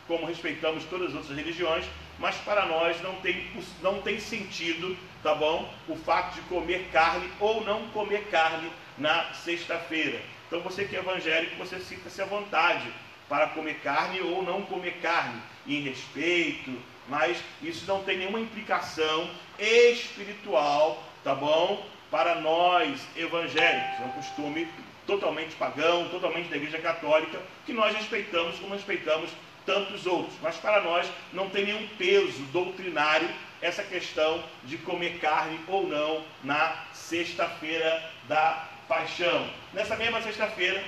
como respeitamos todas as outras religiões, mas para nós não tem sentido, tá bom? O fato de comer carne ou não comer carne na sexta-feira. Então você que é evangélico, você sinta-se à vontade para comer carne ou não comer carne, em respeito, mas isso não tem nenhuma implicação espiritual, tá bom? Para nós evangélicos. É um costume totalmente pagão, totalmente da Igreja Católica, que nós respeitamos como respeitamos tantos outros, mas para nós não tem nenhum peso doutrinário essa questão de comer carne ou não na sexta-feira da paixão. Nessa mesma sexta-feira,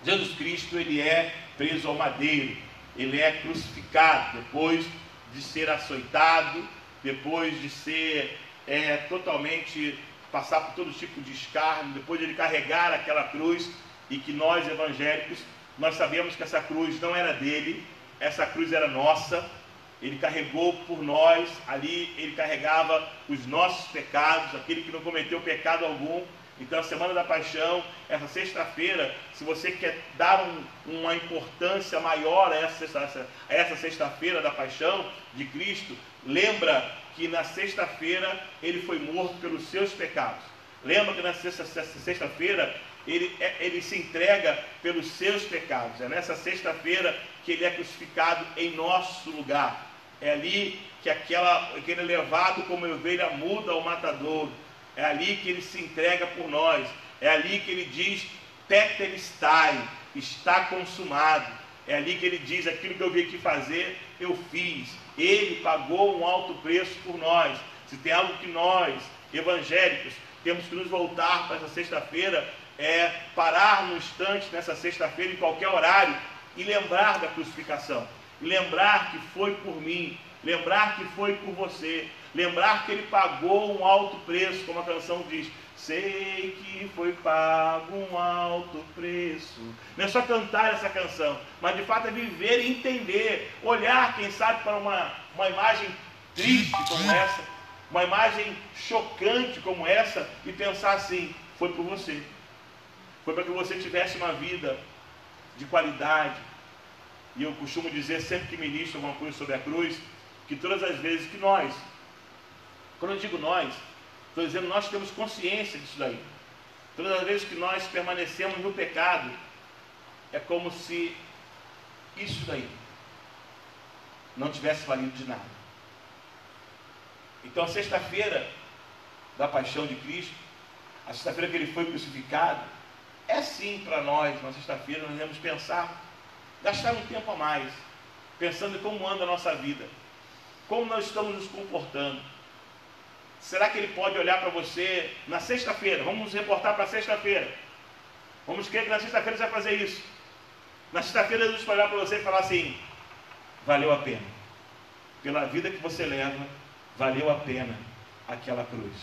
Jesus Cristo ele é preso ao madeiro, ele é crucificado depois de ser açoitado, depois de ser totalmente passar por todo tipo de escárnio, depois de ele carregar aquela cruz, e que nós evangélicos, nós sabemos que essa cruz não era dele, essa cruz era nossa, ele carregou por nós, ali ele carregava os nossos pecados, aquele que não cometeu pecado algum. Então a Semana da Paixão, essa sexta-feira, se você quer dar uma importância maior a essa sexta-feira da Paixão de Cristo, lembra que na sexta-feira ele foi morto pelos seus pecados. Lembra que na sexta-feira ele se entrega pelos seus pecados. É nessa sexta-feira que ele é crucificado em nosso lugar. É ali que aquele levado como ovelha muda ao matadouro. É ali que ele se entrega por nós. É ali que ele diz: tetelestai, está consumado. É ali que ele diz: aquilo que eu vim aqui fazer, eu fiz. Ele pagou um alto preço por nós. Se tem algo que nós, evangélicos, temos que nos voltar para essa sexta-feira, é parar no instante nessa sexta-feira, em qualquer horário, e lembrar da crucificação. E lembrar que foi por mim, lembrar que foi por você, lembrar que ele pagou um alto preço, como a canção diz: sei que foi pago um alto preço. Não é só cantar essa canção, mas de fato é viver e entender, olhar, quem sabe, para uma imagem triste como essa, uma imagem chocante como essa, e pensar assim: foi por você. Foi para que você tivesse uma vida de qualidade. E eu costumo dizer, sempre que ministro alguma coisa sobre a cruz, que todas as vezes que nós, quando eu digo nós, estou dizendo nós temos consciência disso daí. Todas as vezes que nós permanecemos no pecado, é como se isso daí não tivesse valido de nada. Então a sexta-feira da paixão de Cristo, a sexta-feira que ele foi crucificado, é sim para nós, na sexta-feira, nós devemos pensar, gastar um tempo a mais, pensando em como anda a nossa vida, como nós estamos nos comportando. Será que ele pode olhar para você na sexta-feira? Vamos nos reportar para sexta-feira. Vamos crer que na sexta-feira você vai fazer isso. Na sexta-feira Jesus vai olhar para você e falar assim: valeu a pena. Pela vida que você leva, valeu a pena aquela cruz.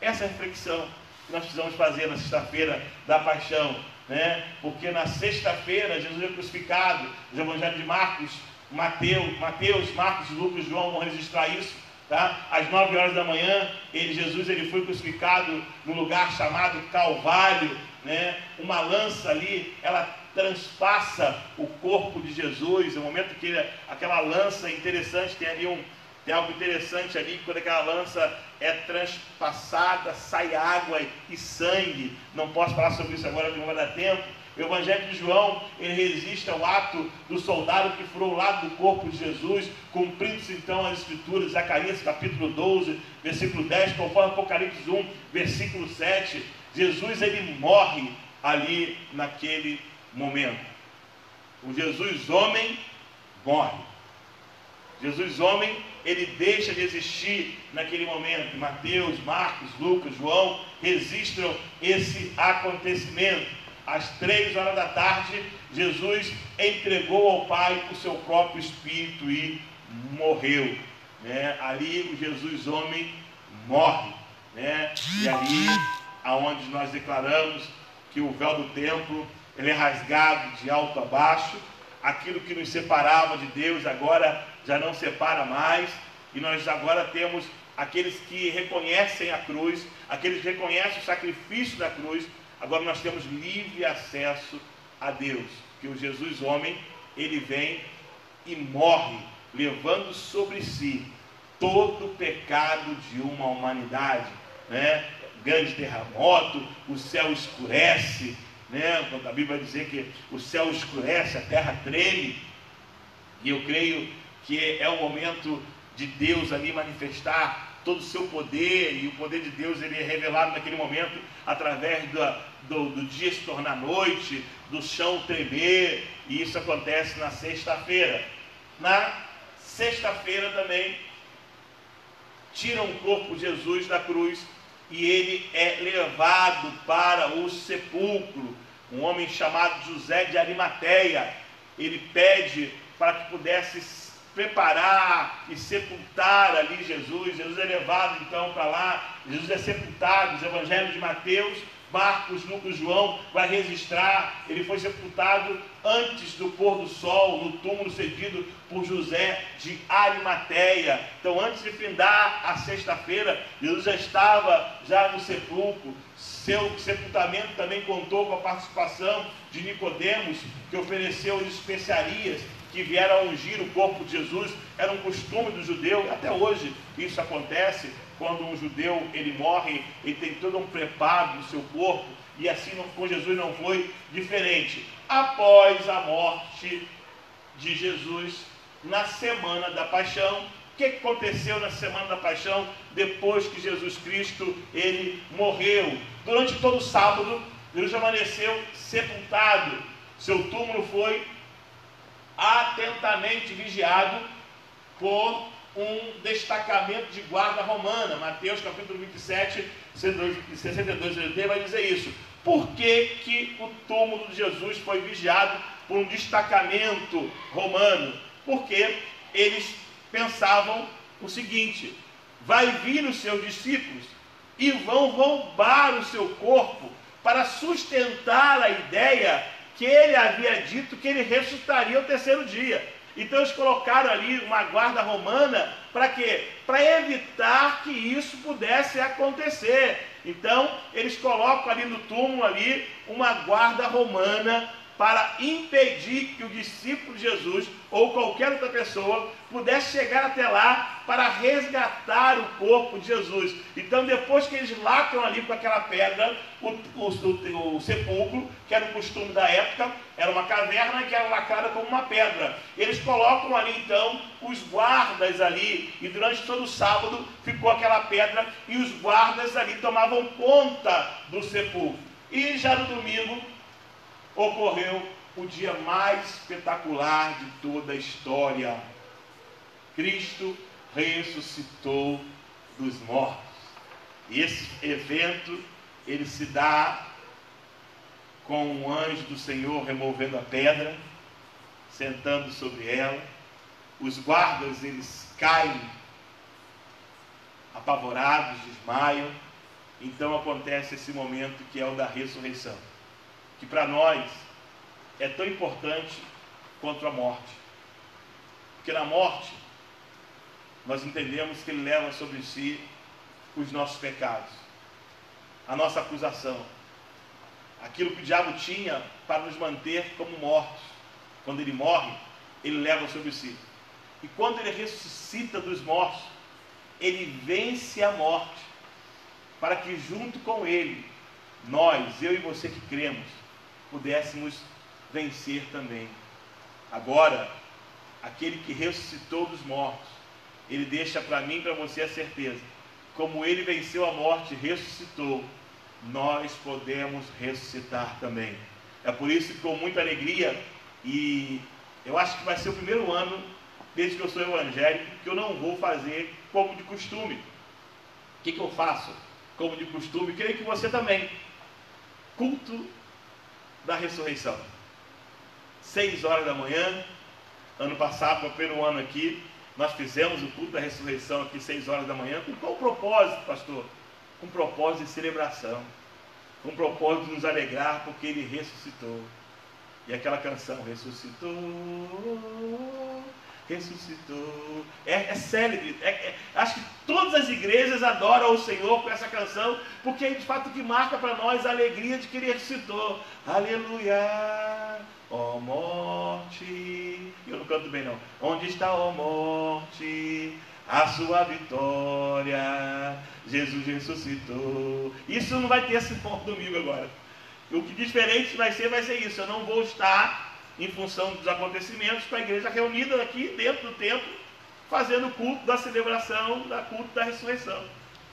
Essa é a reflexão que nós precisamos fazer na sexta-feira da paixão, né? Porque na sexta-feira Jesus é crucificado. Os evangelhos de Marcos, Marcos, Lucas e João vão registrar isso, tá? Às 9 horas da manhã, Jesus foi crucificado no lugar chamado Calvário, né? Uma lança ali, ela transpassa o corpo de Jesus. No momento que aquela lança interessante, tem algo interessante ali, quando aquela lança é transpassada, sai água e sangue. Não posso falar sobre isso agora, não vai dar tempo. O Evangelho de João, ele resiste ao ato do soldado que furou o lado do corpo de Jesus, cumprindo-se então as Escrituras, Zacarias capítulo 12, versículo 10, conforme Apocalipse 1, versículo 7. Jesus, ele morre ali naquele momento. O Jesus homem morre. Jesus homem, ele deixa de existir naquele momento. Mateus, Marcos, Lucas, João registram esse acontecimento. Às 3 horas da tarde, Jesus entregou ao Pai o seu próprio Espírito e morreu, né? Ali o Jesus homem morre, né? E ali aonde nós declaramos que o véu do templo, ele é rasgado de alto a baixo. Aquilo que nos separava de Deus agora já não separa mais, e nós agora temos aqueles que reconhecem a cruz, aqueles que reconhecem o sacrifício da cruz. Agora nós temos livre acesso a Deus, que o Jesus homem, ele vem e morre, levando sobre si todo o pecado de uma humanidade, né? Grande terremoto, o céu escurece, né? Quando a Bíblia vai dizer que o céu escurece, a terra treme, e eu creio que é o momento de Deus ali manifestar todo o seu poder, e o poder de Deus ele é revelado naquele momento através do dia se tornar noite, do chão tremer, e isso acontece na sexta-feira. Na sexta-feira também tiram o corpo de Jesus da cruz e ele é levado para o sepulcro. Um homem chamado José de Arimateia, ele pede para que pudesse preparar e sepultar ali Jesus. Jesus é levado então para lá, Jesus é sepultado. Os evangelhos de Mateus, Marcos, Lucas, João vai registrar, ele foi sepultado antes do pôr do sol, no túmulo cedido por José de Arimateia. Então, antes de findar a sexta-feira, Jesus já estava no sepulcro. Seu sepultamento também contou com a participação de Nicodemos, que ofereceu as especiarias que vieram a ungir o corpo de Jesus. Era um costume do judeu, até hoje isso acontece. Quando um judeu ele morre, ele tem todo um preparo no seu corpo, e assim com Jesus não foi diferente. Após a morte de Jesus, na semana da paixão, o que aconteceu na semana da paixão, depois que Jesus Cristo ele morreu? Durante todo o sábado, Jesus amanheceu sepultado, seu túmulo foi atentamente vigiado por um destacamento de guarda romana. Mateus capítulo 27, 62 vai dizer isso. Por que o túmulo de Jesus foi vigiado por um destacamento romano? Porque eles pensavam o seguinte: vai vir os seus discípulos e vão roubar o seu corpo para sustentar a ideia que ele havia dito que ele ressuscitaria ao terceiro dia. Então eles colocaram ali uma guarda romana, para quê? Para evitar que isso pudesse acontecer. Então eles colocam ali no túmulo ali uma guarda romana, para impedir que o discípulo de Jesus, ou qualquer outra pessoa, pudesse chegar até lá para resgatar o corpo de Jesus. Então, depois que eles lacram ali com aquela pedra, o sepulcro, que era o costume da época, era uma caverna que era lacrada como uma pedra. Eles colocam ali, então, os guardas ali, e durante todo o sábado ficou aquela pedra, e os guardas ali tomavam conta do sepulcro. E já no domingo, ocorreu o dia mais espetacular de toda a história. Cristo ressuscitou dos mortos. E esse evento, ele se dá com um anjo do Senhor removendo a pedra, sentando sobre ela. Os guardas, eles caem apavorados, desmaiam. Então acontece esse momento que é o da ressurreição, que para nós é tão importante quanto a morte. Porque na morte, nós entendemos que ele leva sobre si os nossos pecados, a nossa acusação, aquilo que o diabo tinha para nos manter como mortos. Quando ele morre, ele leva sobre si. E quando ele ressuscita dos mortos, ele vence a morte, para que junto com ele, nós, eu e você que cremos, pudéssemos vencer também. Agora, aquele que ressuscitou dos mortos, ele deixa para mim e para você a certeza, como ele venceu a morte e ressuscitou, nós podemos ressuscitar também. É por isso que, com muita alegria, e eu acho que vai ser o primeiro ano, desde que eu sou evangélico, que eu não vou fazer como de costume. O que eu faço como de costume? Creio que você também. Culto da ressurreição, 6 horas da manhã. Ano passado, no primeiro ano aqui, nós fizemos o culto da ressurreição aqui 6 horas da manhã. Com qual propósito, pastor? Com propósito de celebração, com propósito de nos alegrar porque ele ressuscitou. E aquela canção, ressuscitou, ressuscitou, é célebre. Acho que todas as igrejas adoram o Senhor com essa canção, porque é de fato que marca para nós a alegria de que ele ressuscitou. Aleluia, ó morte. Eu não canto bem não. Onde está, ó morte, a sua vitória? Jesus ressuscitou. Isso não vai ter esse domingo agora. O que diferente vai ser isso. Eu não vou estar, em função dos acontecimentos, com a igreja reunida aqui dentro do templo, fazendo o culto da celebração, da culto da ressurreição.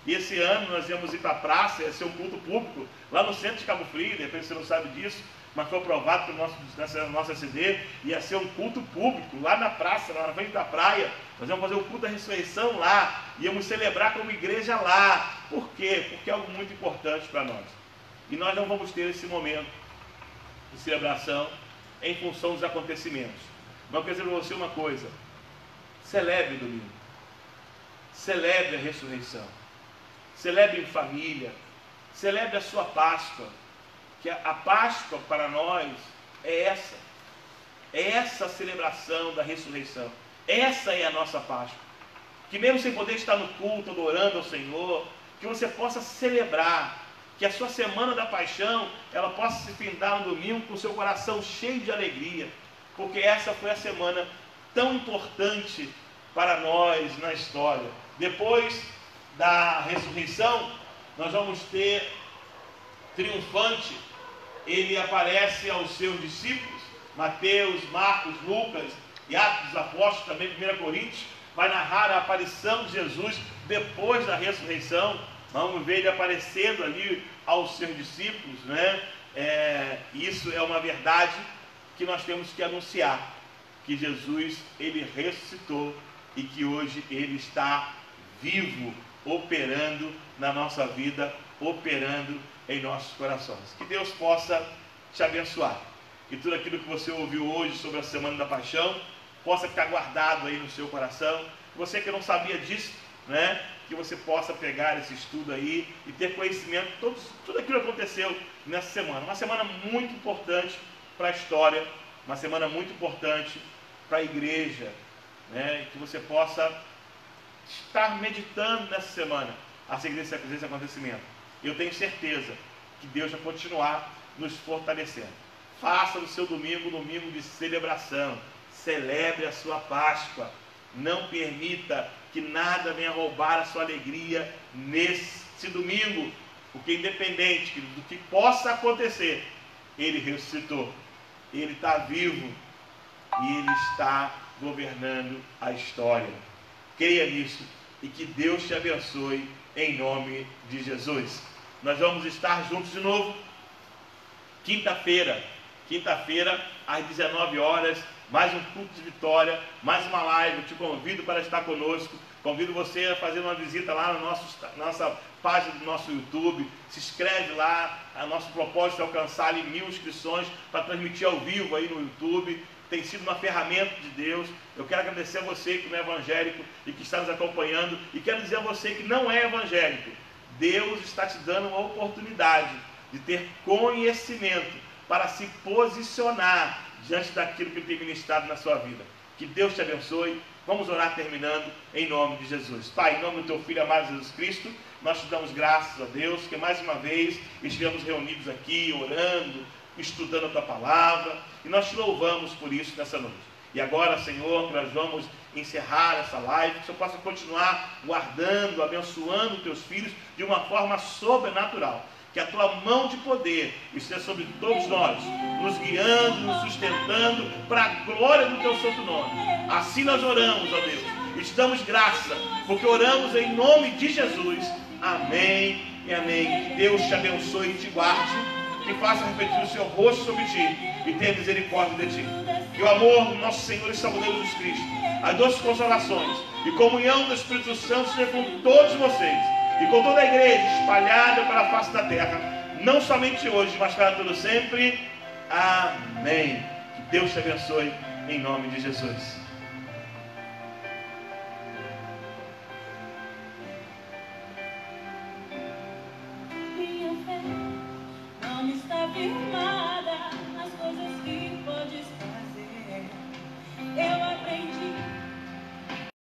E esse ano nós íamos ir para a praça, ia ser um culto público, lá no centro de Cabo Frio. De repente você não sabe disso, mas foi aprovado pelo nosso SD, ia ser um culto público, lá na praça, lá na frente da praia. Nós íamos fazer o culto da ressurreição lá, íamos celebrar como igreja lá. Por quê? Porque é algo muito importante para nós. E nós não vamos ter esse momento de celebração em função dos acontecimentos. Mas eu quero dizer para você uma coisa: celebre o domingo, celebre a ressurreição, celebre em família, celebre a sua Páscoa, que a Páscoa para nós é essa celebração da ressurreição. Essa é a nossa Páscoa. Que mesmo sem poder estar no culto, adorando ao Senhor, que você possa celebrar, que a sua semana da paixão, ela possa se findar no domingo com o seu coração cheio de alegria, porque essa foi a semana tão importante para nós na história. Depois da ressurreição, nós vamos ter triunfante, ele aparece aos seus discípulos, Mateus, Marcos, Lucas e Atos dos Apóstolos, também 1 Coríntios, vai narrar a aparição de Jesus depois da ressurreição. Vamos ver ele aparecendo ali aos seus discípulos, né? Isso é uma verdade que nós temos que anunciar, que Jesus, ele ressuscitou e que hoje ele está vivo, operando na nossa vida, operando em nossos corações. Que Deus possa te abençoar, que tudo aquilo que você ouviu hoje sobre a Semana da Paixão possa ficar guardado aí no seu coração. Você que não sabia disso, né? Que você possa pegar esse estudo aí e ter conhecimento de tudo aquilo que aconteceu nessa semana. Uma semana muito importante para a história, uma semana muito importante para a igreja, né? E que você possa estar meditando nessa semana a seguir desse acontecimento. Eu tenho certeza que Deus vai continuar nos fortalecendo. Faça do seu domingo um domingo de celebração. Celebre a sua Páscoa. Não permita que nada venha roubar a sua alegria nesse domingo, porque independente do que possa acontecer, Ele ressuscitou, Ele está vivo e Ele está governando a história. Creia nisso e que Deus te abençoe em nome de Jesus. Nós vamos estar juntos de novo quinta-feira às 19 horas, mais um culto de vitória, mais uma live. Eu te convido para estar conosco. Convido você a fazer uma visita lá na nossa página do nosso YouTube. Se inscreve lá. O nosso propósito é alcançar ali 1000 inscrições para transmitir ao vivo aí no YouTube. Tem sido uma ferramenta de Deus. Eu quero agradecer a você que não é evangélico e que está nos acompanhando. E quero dizer a você que não é evangélico. Deus está te dando uma oportunidade de ter conhecimento para se posicionar diante daquilo que Ele tem ministrado na sua vida. Que Deus te abençoe. Vamos orar terminando em nome de Jesus. Pai, em nome do Teu Filho amado Jesus Cristo, nós te damos graças a Deus que mais uma vez estivemos reunidos aqui, orando, estudando a Tua Palavra, e nós te louvamos por isso nessa noite. E agora, Senhor, que nós vamos encerrar essa live, que o Senhor possa continuar guardando, abençoando os Teus filhos de uma forma sobrenatural. Que a Tua mão de poder esteja sobre todos nós, nos guiando, nos sustentando, para a glória do Teu santo nome. Assim nós oramos, ó Deus, e te damos graça, porque oramos em nome de Jesus. Amém e amém. Que Deus te abençoe e te guarde, que faça refletir o seu rosto sobre ti e tenha misericórdia de ti. Que o amor do nosso Senhor e Salvador Jesus Cristo, as doces consolações e comunhão do Espírito Santo seja com todos vocês e com toda a igreja espalhada pela face da terra, não somente hoje, mas para todo sempre. Amém. Que Deus te abençoe em nome de Jesus.